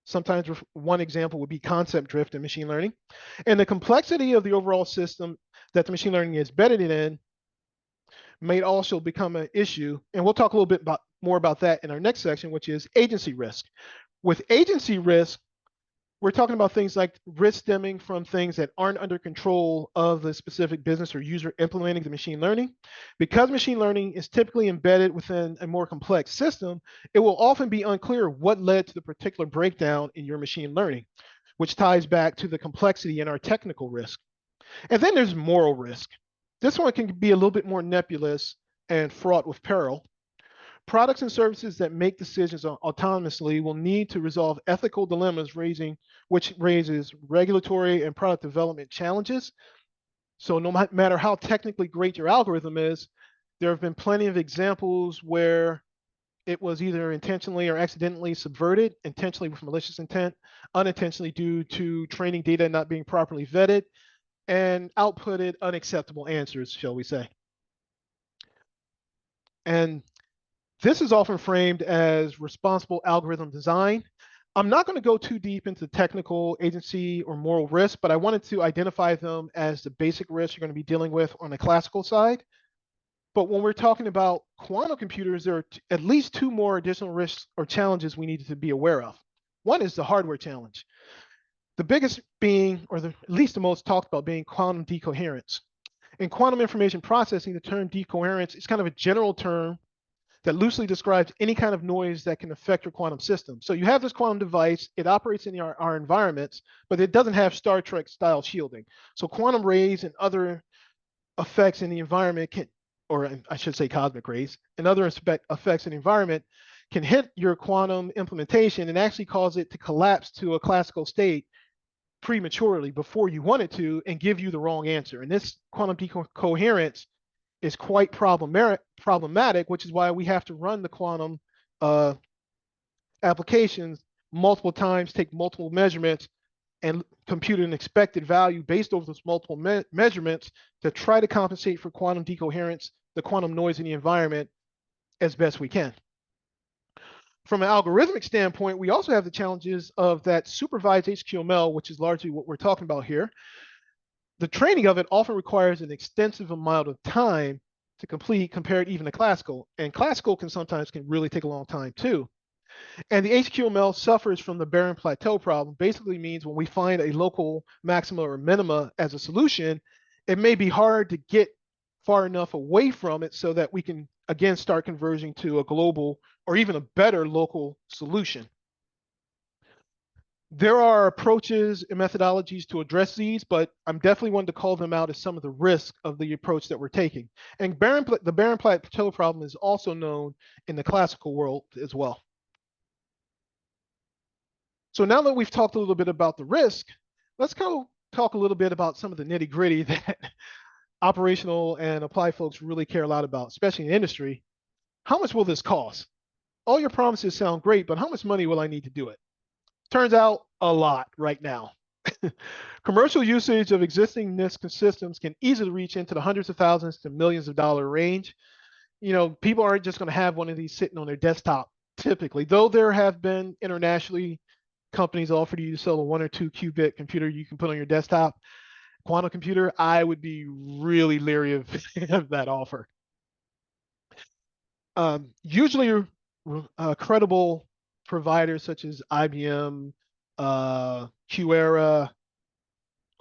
Sometimes one example would be concept drift in machine learning. And the complexity of the overall system that the machine learning is embedded in may also become an issue. And we'll talk a little bit more about that in our next section, which is agency risk. With agency risk, we're talking about things like risk stemming from things that aren't under control of the specific business or user implementing the machine learning. Because machine learning is typically embedded within a more complex system, it will often be unclear what led to the particular breakdown in your machine learning, which ties back to the complexity in our technical risk. And then there's moral risk. This one can be a little bit more nebulous and fraught with peril. Products and services that make decisions autonomously will need to resolve ethical dilemmas, which raises regulatory and product development challenges. So no matter how technically great your algorithm is, there have been plenty of examples where it was either intentionally or accidentally subverted, intentionally with malicious intent, unintentionally due to training data not being properly vetted, and outputted unacceptable answers, shall we say. And this is often framed as responsible algorithm design. I'm not going to go too deep into technical, agency, or moral risk, but I wanted to identify them as the basic risks you're going to be dealing with on the classical side. But when we're talking about quantum computers, there are at least two more additional risks or challenges we need to be aware of. One is the hardware challenge. The biggest being, or at least the most talked about, being quantum decoherence. In quantum information processing, the term decoherence is kind of a general term that loosely describes any kind of noise that can affect your quantum system. So you have this quantum device, it operates in our environments, but it doesn't have Star Trek style shielding. So quantum rays and other effects in the environment can, or I should say cosmic rays, and other effects in the environment can hit your quantum implementation and actually cause it to collapse to a classical state prematurely before you want it to and give you the wrong answer. And this quantum decoherence is quite problematic, which is why we have to run the quantum applications multiple times, take multiple measurements, and compute an expected value based over those multiple measurements to try to compensate for quantum decoherence, the quantum noise in the environment, as best we can. From an algorithmic standpoint, we also have the challenges of that supervised HQML, which is largely what we're talking about here. The training of it often requires an extensive amount of time to complete compared even to classical. And classical can really take a long time too. And the HQML suffers from the barren plateau problem. Basically means when we find a local maxima or minima as a solution, it may be hard to get far enough away from it so that we can again start converging to a global or even a better local solution. There are approaches and methodologies to address these, but I'm definitely wanting to call them out as some of the risks of the approach that we're taking. And the barren plateau problem is also known in the classical world as well. So now that we've talked a little bit about the risk, let's kind of talk a little bit about some of the nitty gritty that operational and applied folks really care a lot about, especially in the industry. How much will this cost? All your promises sound great, but how much money will I need to do it? Turns out a lot right now. Commercial usage of existing NISQ systems can easily reach into the hundreds of thousands to millions of dollar range. You know, people aren't just going to have one of these sitting on their desktop typically, though there have been internationally companies offer you to sell a 1 or 2 qubit computer you can put on your desktop. Quantum computer, I would be really leery of that offer. Usually credible providers such as IBM, QEra,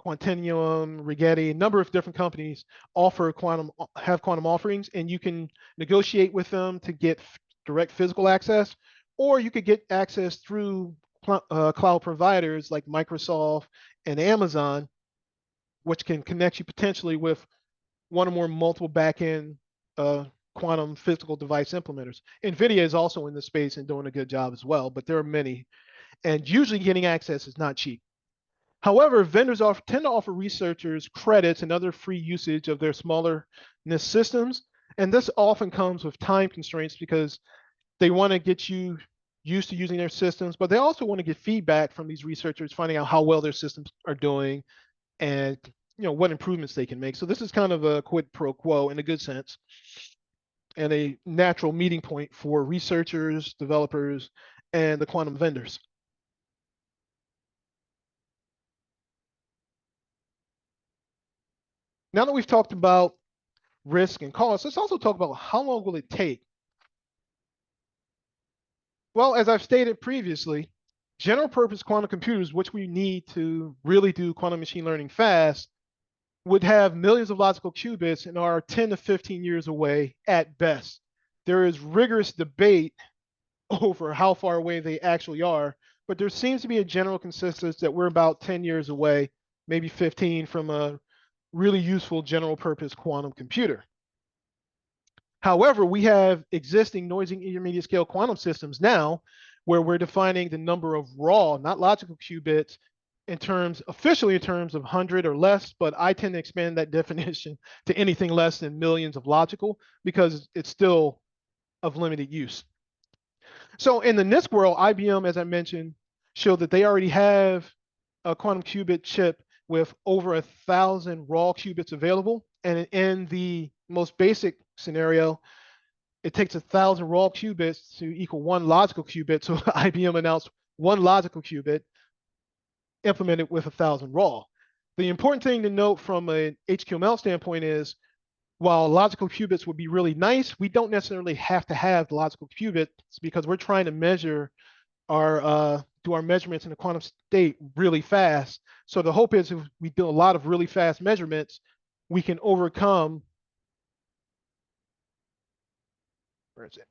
Quantinuum, Rigetti, a number of different companies have quantum offerings, and you can negotiate with them to get direct physical access, or you could get access through cloud providers like Microsoft and Amazon, which can connect you potentially with one or more multiple backend quantum physical device implementers. NVIDIA is also in the space and doing a good job as well, but there are many. And usually getting access is not cheap. However, vendors tend to offer researchers credits and other free usage of their smaller NISQ systems. And this often comes with time constraints because they want to get you used to using their systems, but they also want to get feedback from these researchers, finding out how well their systems are doing and what improvements they can make. So this is kind of a quid pro quo in a good sense, and a natural meeting point for researchers, developers, and the quantum vendors. Now that we've talked about risk and cost, let's also talk about how long will it take. Well, as I've stated previously, general purpose quantum computers, which we need to really do quantum machine learning fast, would have millions of logical qubits and are 10 to 15 years away at best. There is rigorous debate over how far away they actually are, but there seems to be a general consensus that we're about 10 years away, maybe 15, from a really useful general purpose quantum computer. However, we have existing noisy intermediate scale quantum systems now where we're defining the number of raw, not logical qubits officially in terms of 100 or less, but I tend to expand that definition to anything less than millions of logical because it's still of limited use. So in the NISQ world, IBM, as I mentioned, showed that they already have a quantum qubit chip with over 1,000 raw qubits available. And in the most basic scenario, it takes 1,000 raw qubits to equal 1 logical qubit. So IBM announced 1 logical qubit implemented with 1,000 raw. The important thing to note from an HQML standpoint is, while logical qubits would be really nice, we don't necessarily have to have the logical qubits because we're trying to measure do our measurements in the quantum state really fast. So the hope is if we do a lot of really fast measurements, we can overcome, where is it?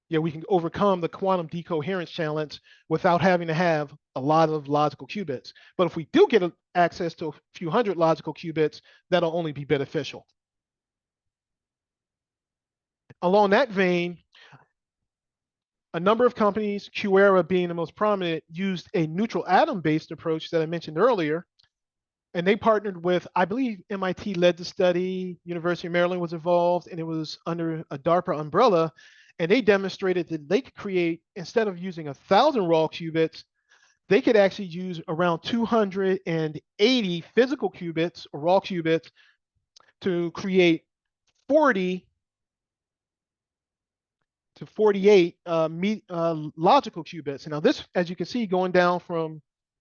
we can overcome the quantum decoherence challenge without having to have a lot of logical qubits. But if we do get access to a few hundred logical qubits, that'll only be beneficial. Along that vein, a number of companies, QEra being the most prominent, used a neutral atom-based approach that I mentioned earlier. And they partnered with, I believe MIT led the study, University of Maryland was involved, and it was under a DARPA umbrella. And they demonstrated that they could create, instead of using 1,000 raw qubits, they could actually use around 280 physical qubits or raw qubits to create 40 to 48 logical qubits. Now this, as you can see, going down from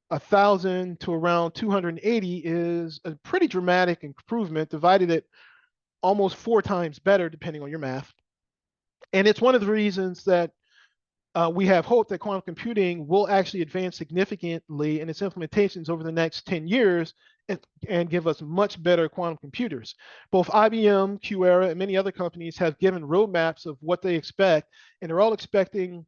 1,000 to around 280 is a pretty dramatic improvement, divided it almost 4 times better, depending on your math. And it's one of the reasons that we have hope that quantum computing will actually advance significantly in its implementations over the next 10 years and give us much better quantum computers. Both IBM, QEra, and many other companies have given roadmaps of what they expect, and they're all expecting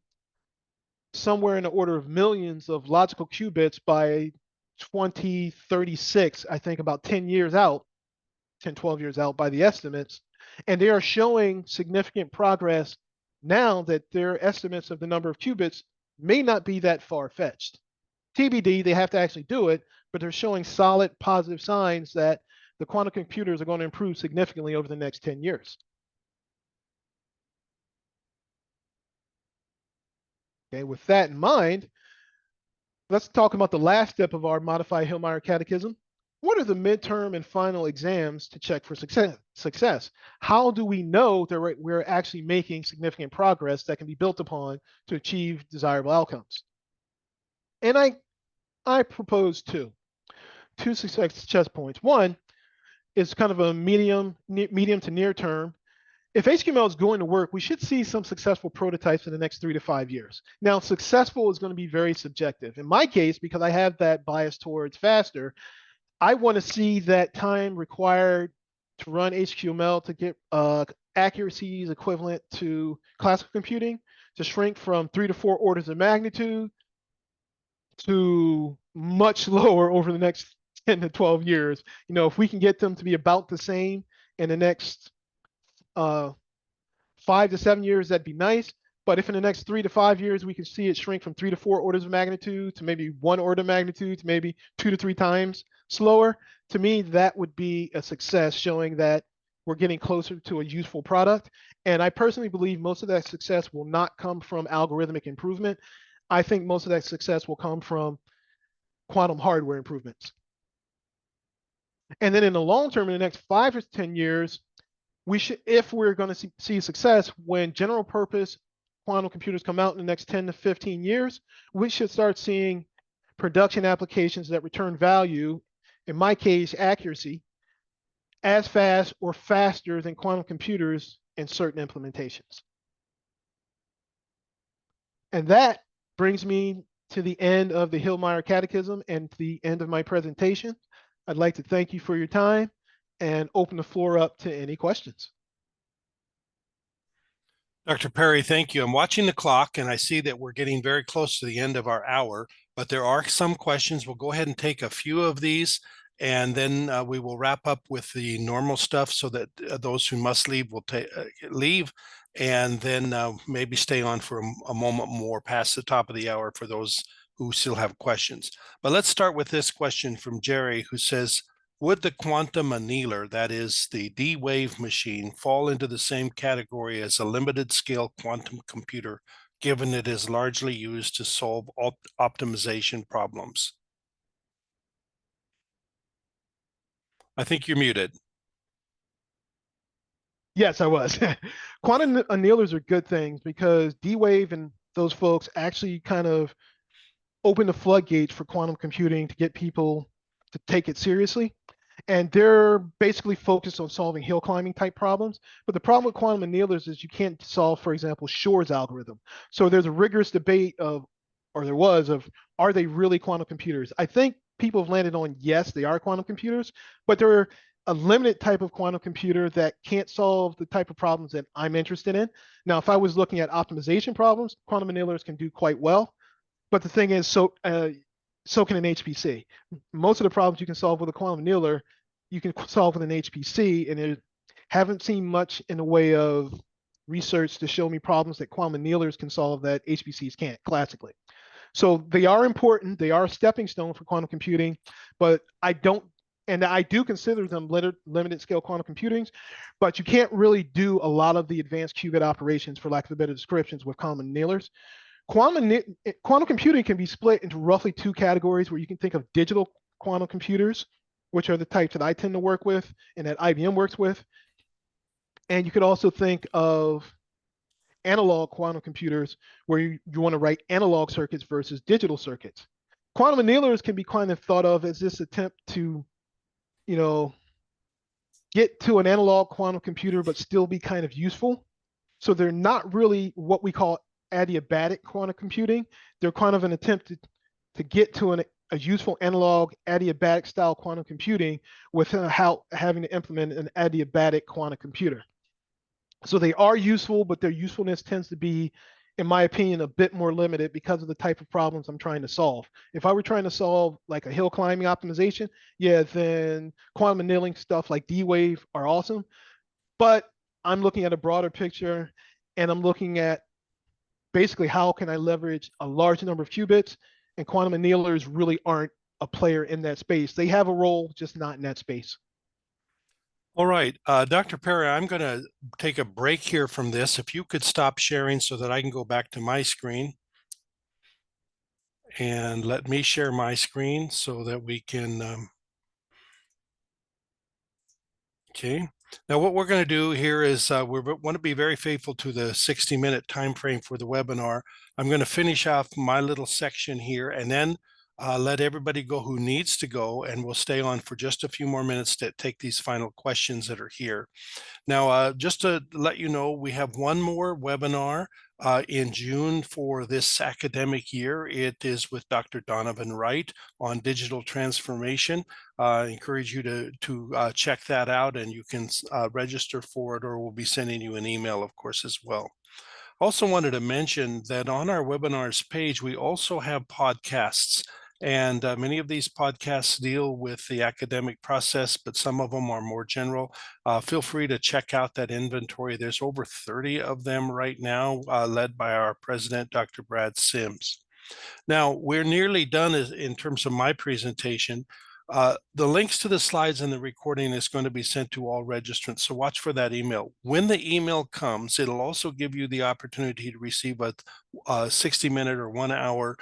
somewhere in the order of millions of logical qubits by 2036, I think about 10 years out, 10, 12 years out by the estimates. And they are showing significant progress now that their estimates of the number of qubits may not be that far-fetched. TBD, they have to actually do it, but they're showing solid positive signs that the quantum computers are going to improve significantly over the next 10 years. Okay, with that in mind, let's talk about the last step of our modified Heilmeier Catechism. What are the midterm and final exams to check for success? How do we know that we're actually making significant progress that can be built upon to achieve desirable outcomes? And I propose two success points. One is kind of a medium to near term. If HQML is going to work, we should see some successful prototypes in the next 3 to 5 years. Now, successful is going to be very subjective. In my case, because I have that bias towards faster, I want to see that time required to run HQML to get accuracies equivalent to classical computing to shrink from 3 to 4 orders of magnitude to much lower over the next 10 to 12 years. You know, if we can get them to be about the same in the next 5 to 7 years, that'd be nice. But if in the next 3 to 5 years we can see it shrink from 3 to 4 orders of magnitude to maybe 1 order of magnitude to maybe 2 to 3 times slower, to me that would be a success, showing that we're getting closer to a useful product. And I personally believe most of that success will not come from algorithmic improvement. I think most of that success will come from quantum hardware improvements. And then in the long term, in the next 5 to 10 years, we should, if we're going to see success, when general purpose quantum computers come out in the next 10 to 15 years, we should start seeing production applications that return value, in my case, accuracy, as fast or faster than quantum computers in certain implementations. And that brings me to the end of the Heilmeier Catechism and the end of my presentation. I'd like to thank you for your time and open the floor up to any questions. Dr. Perry, thank you. I'm watching the clock and I see that we're getting very close to the end of our hour, but there are some questions. We'll go ahead and take a few of these, and then we will wrap up with the normal stuff so that those who must leave will leave, and then maybe stay on for a moment more past the top of the hour for those who still have questions. But let's start with this question from Jerry, who says, would the quantum annealer, that is the D-wave machine, fall into the same category as a limited scale quantum computer, given it is largely used to solve optimization problems? I think you're muted. Yes, I was. Quantum annealers are good things because D-wave and those folks actually kind of open the floodgates for quantum computing to get people to take it seriously. And they're basically focused on solving hill climbing type problems. But the problem with quantum annealers is you can't solve, for example, Shor's algorithm. So there's a rigorous debate of, or there was, of, are they really quantum computers? I think people have landed on yes, they are quantum computers, but they're a limited type of quantum computer that can't solve the type of problems that I'm interested in. Now, if I was looking at optimization problems, quantum annealers can do quite well. But the thing is, so can an HPC. Most of the problems you can solve with a quantum annealer, you can solve with an HPC, and it haven't seen much in the way of research to show me problems that quantum annealers can solve that HPCs can't classically. So they are important. They are a stepping stone for quantum computing, but I do consider them limited scale quantum computings, but you can't really do a lot of the advanced qubit operations, for lack of a better descriptions, with quantum annealers. Quantum computing can be split into roughly two categories, where you can think of digital quantum computers, which are the types that I tend to work with and that IBM works with. And you could also think of analog quantum computers, where you want to write analog circuits versus digital circuits. Quantum annealers can be kind of thought of as this attempt to, get to an analog quantum computer, but still be kind of useful. So they're not really what we call adiabatic quantum computing. They're kind of an attempt to get to a useful analog adiabatic style quantum computing without having to implement an adiabatic quantum computer. So they are useful, but their usefulness tends to be, in my opinion, a bit more limited because of the type of problems I'm trying to solve. If I were trying to solve like a hill climbing optimization, yeah, then quantum annealing stuff like D-Wave are awesome. But I'm looking at a broader picture, and I'm looking at basically how can I leverage a large number of qubits, and quantum annealers really aren't a player in that space. They have a role, just not in that space. All right, Dr. Perry, I'm going to take a break here from this. If you could stop sharing so that I can go back to my screen. And let me share my screen so that we can, okay. Now what we're going to do here is we want to be very faithful to the 60-minute time frame for the webinar. I'm going to finish off my little section here, and then let everybody go who needs to go, and we'll stay on for just a few more minutes to take these final questions that are here. Now, just to let you know, we have one more webinar in June for this academic year. It is with Dr. Donovan Wright on digital transformation. I encourage you to check that out, and you can register for it, or we'll be sending you an email, of course, as well. Also wanted to mention that on our webinars page, we also have podcasts. And many of these podcasts deal with the academic process, but some of them are more general. Feel free to check out that inventory. There's over 30 of them right now, led by our president, Dr. Brad Sims. Now, we're nearly done in terms of my presentation. The links to the slides and the recording is going to be sent to all registrants, so watch for that email. When the email comes, it'll also give you the opportunity to receive a 60-minute or 1-hour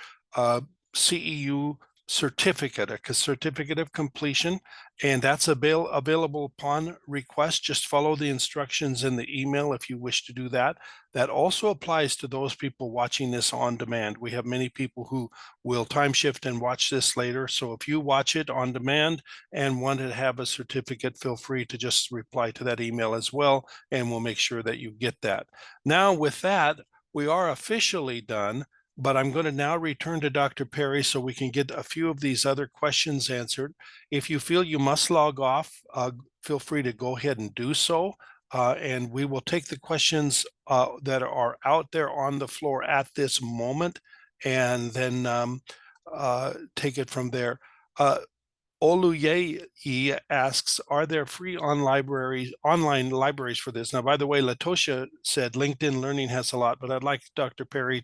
CEU certificate, a certificate of completion, and that's available upon request. Just follow the instructions in the email if you wish to do that. That also applies to those people watching this on demand. We have many people who will time shift and watch this later. So if you watch it on demand and want to have a certificate, feel free to just reply to that email as well, and we'll make sure that you get that. Now with that, we are officially done. But I'm going to now return to Dr. Perry so we can get a few of these other questions answered. If you feel you must log off, feel free to go ahead and do so. And we will take the questions that are out there on the floor at this moment, and then take it from there. Oluye asks, are there free online libraries for this? Now, by the way, Latosha said LinkedIn Learning has a lot, but I'd like Dr. Perry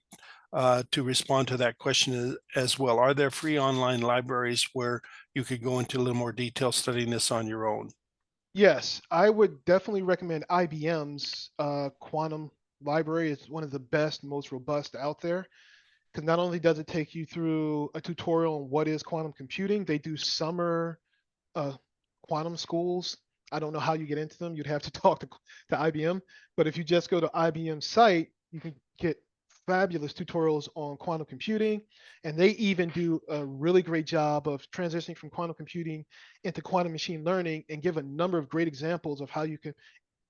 to respond to that question as well. Are there free online libraries where you could go into a little more detail studying this on your own? Yes, I would definitely recommend IBM's quantum library. It's one of the best, most robust out there, because not only does it take you through a tutorial on what is quantum computing, they do summer quantum schools. I don't know how you get into them. You'd have to talk to IBM. But if you just go to IBM's site, you can get fabulous tutorials on quantum computing. And they even do a really great job of transitioning from quantum computing into quantum machine learning, and give a number of great examples of how you can,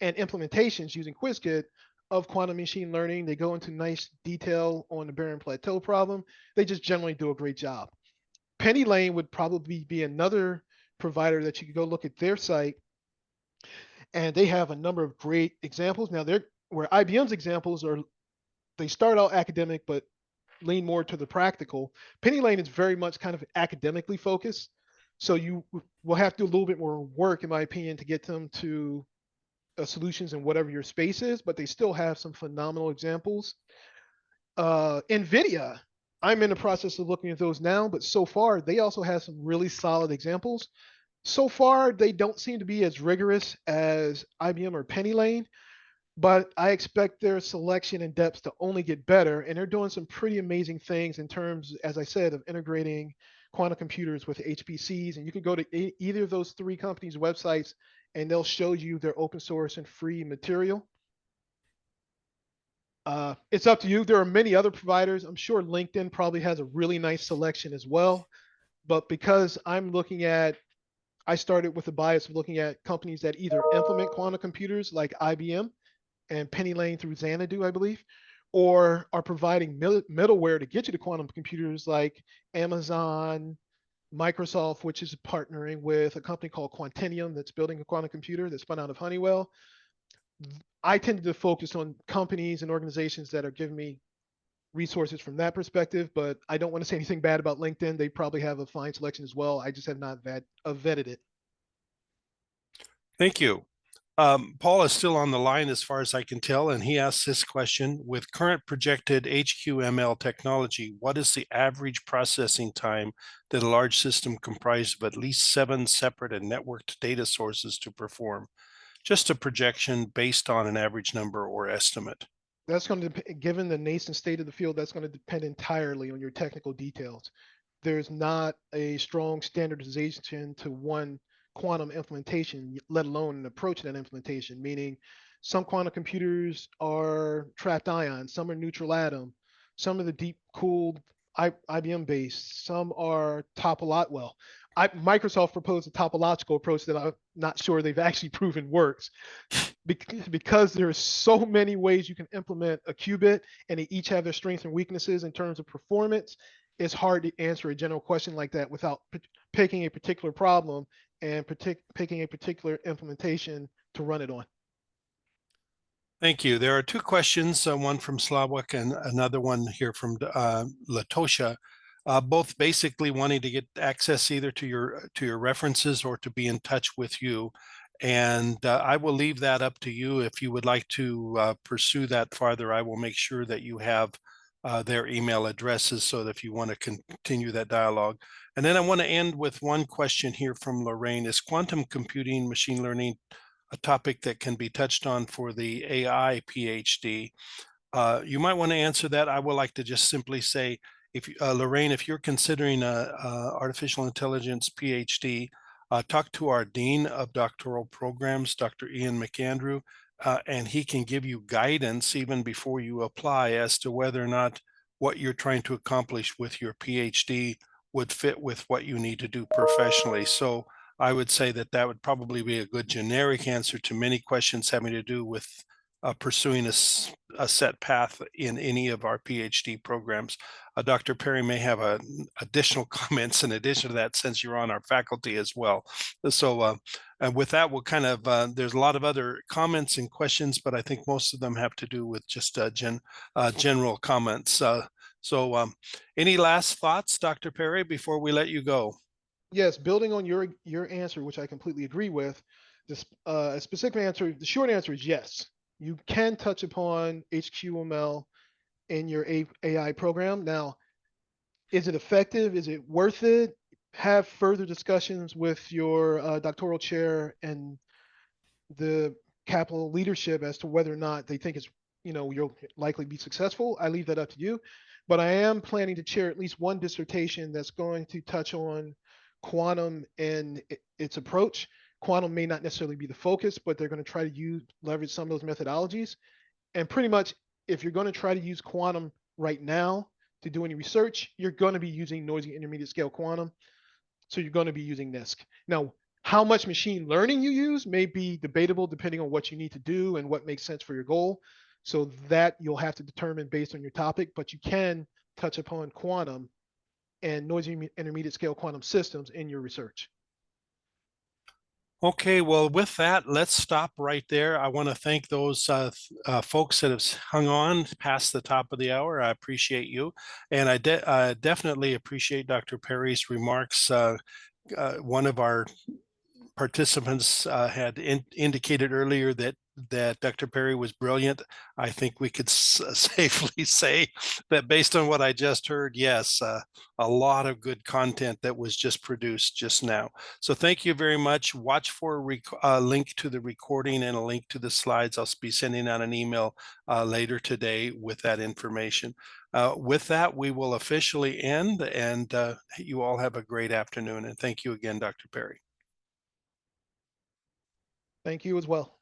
and implementations using Qiskit of quantum machine learning. They go into nice detail on the Barren Plateau problem. They just generally do a great job. Penny Lane would probably be another provider that you could go look at their site. and they have a number of great examples. Now, they're where IBM's examples are, they start out academic, but lean more to the practical. Penny Lane is very much kind of academically focused. So you will have to do a little bit more work, in my opinion, to get them to solutions in whatever your space is, but they still have some phenomenal examples. NVIDIA, I'm in the process of looking at those now, but so far they also have some really solid examples. So far, they don't seem to be as rigorous as IBM or Penny Lane, but I expect their selection and depth to only get better. And they're doing some pretty amazing things in terms, as I said, of integrating quantum computers with HPCs. And you can go to either of those three companies' websites and they'll show you their open source and free material. It's up to you. There are many other providers. I'm sure LinkedIn probably has a really nice selection as well. But because I started with a bias of looking at companies that either implement quantum computers like IBM and Penny Lane through Xanadu, I believe, or are providing middleware to get you to quantum computers like Amazon, Microsoft, which is partnering with a company called Quantinuum that's building a quantum computer that's spun out of Honeywell. I tended to focus on companies and organizations that are giving me resources from that perspective, but I don't want to say anything bad about LinkedIn. They probably have a fine selection as well. I just have not vetted it. Thank you. Paul is still on the line as far as I can tell, and he asks this question: with current projected HQML technology, what is the average processing time that a large system comprised of at least 7 separate and networked data sources to perform? Just a projection based on an average number or estimate. That's going to given the nascent state of the field, that's going to depend entirely on your technical details. There's not a strong standardization to one quantum implementation, let alone an approach to that implementation, meaning some quantum computers are trapped ion, some are neutral atom, some are the deep cooled IBM based, some are topolog. Microsoft proposed a topological approach that I'm not sure they've actually proven works, because there's so many ways you can implement a qubit and they each have their strengths and weaknesses in terms of performance. It's hard to answer a general question like that without picking a particular problem and picking a particular implementation to run it on. Thank you. There are 2 questions, one from Slawik and another one here from Latosha, both basically wanting to get access either to your references or to be in touch with you. And I will leave that up to you. If you would like to pursue that farther, I will make sure that you have their email addresses so that if you want to continue that dialogue. And then I want to end with one question here from Lorraine. Is quantum computing, machine learning, a topic that can be touched on for the AI PhD? You might want to answer that. I would like to just simply say, if Lorraine, if you're considering a artificial intelligence PhD, talk to our Dean of Doctoral Programs, Dr. Ian McAndrew, and he can give you guidance even before you apply as to whether or not what you're trying to accomplish with your PhD would fit with what you need to do professionally. So I would say that that would probably be a good generic answer to many questions having to do with pursuing a set path in any of our PhD programs. Dr. Perry may have additional comments in addition to that, since you're on our faculty as well. So and with that, we'll kind of, there's a lot of other comments and questions, but I think most of them have to do with just general comments. So any last thoughts, Dr. Perry, before we let you go? Yes, building on your answer, which I completely agree with, this specific answer, the short answer is yes. You can touch upon HQML in your AI program. Now, is it effective? Is it worth it? Have further discussions with your doctoral chair and the capital leadership as to whether or not they think it's, you'll likely be successful. I leave that up to you. But I am planning to chair at least one dissertation that's going to touch on quantum and its approach. Quantum may not necessarily be the focus, but they're going to try to leverage some of those methodologies. And pretty much, if you're going to try to use quantum right now to do any research, you're going to be using noisy intermediate scale quantum. So you're going to be using NISQ. Now, how much machine learning you use may be debatable depending on what you need to do and what makes sense for your goal. So that you'll have to determine based on your topic, but you can touch upon quantum and noisy intermediate scale quantum systems in your research. Okay, well, with that, let's stop right there. I want to thank those folks that have hung on past the top of the hour. I appreciate you. And I definitely appreciate Dr. Perry's remarks. One of our participants had indicated earlier that Dr. Perry was brilliant. I think we could safely say that based on what I just heard, yes, a lot of good content that was just produced just now. So thank you very much. Watch for a link to the recording and a link to the slides. I'll be sending out an email later today with that information. With that, we will officially end, and you all have a great afternoon. And thank you again, Dr. Perry. Thank you as well.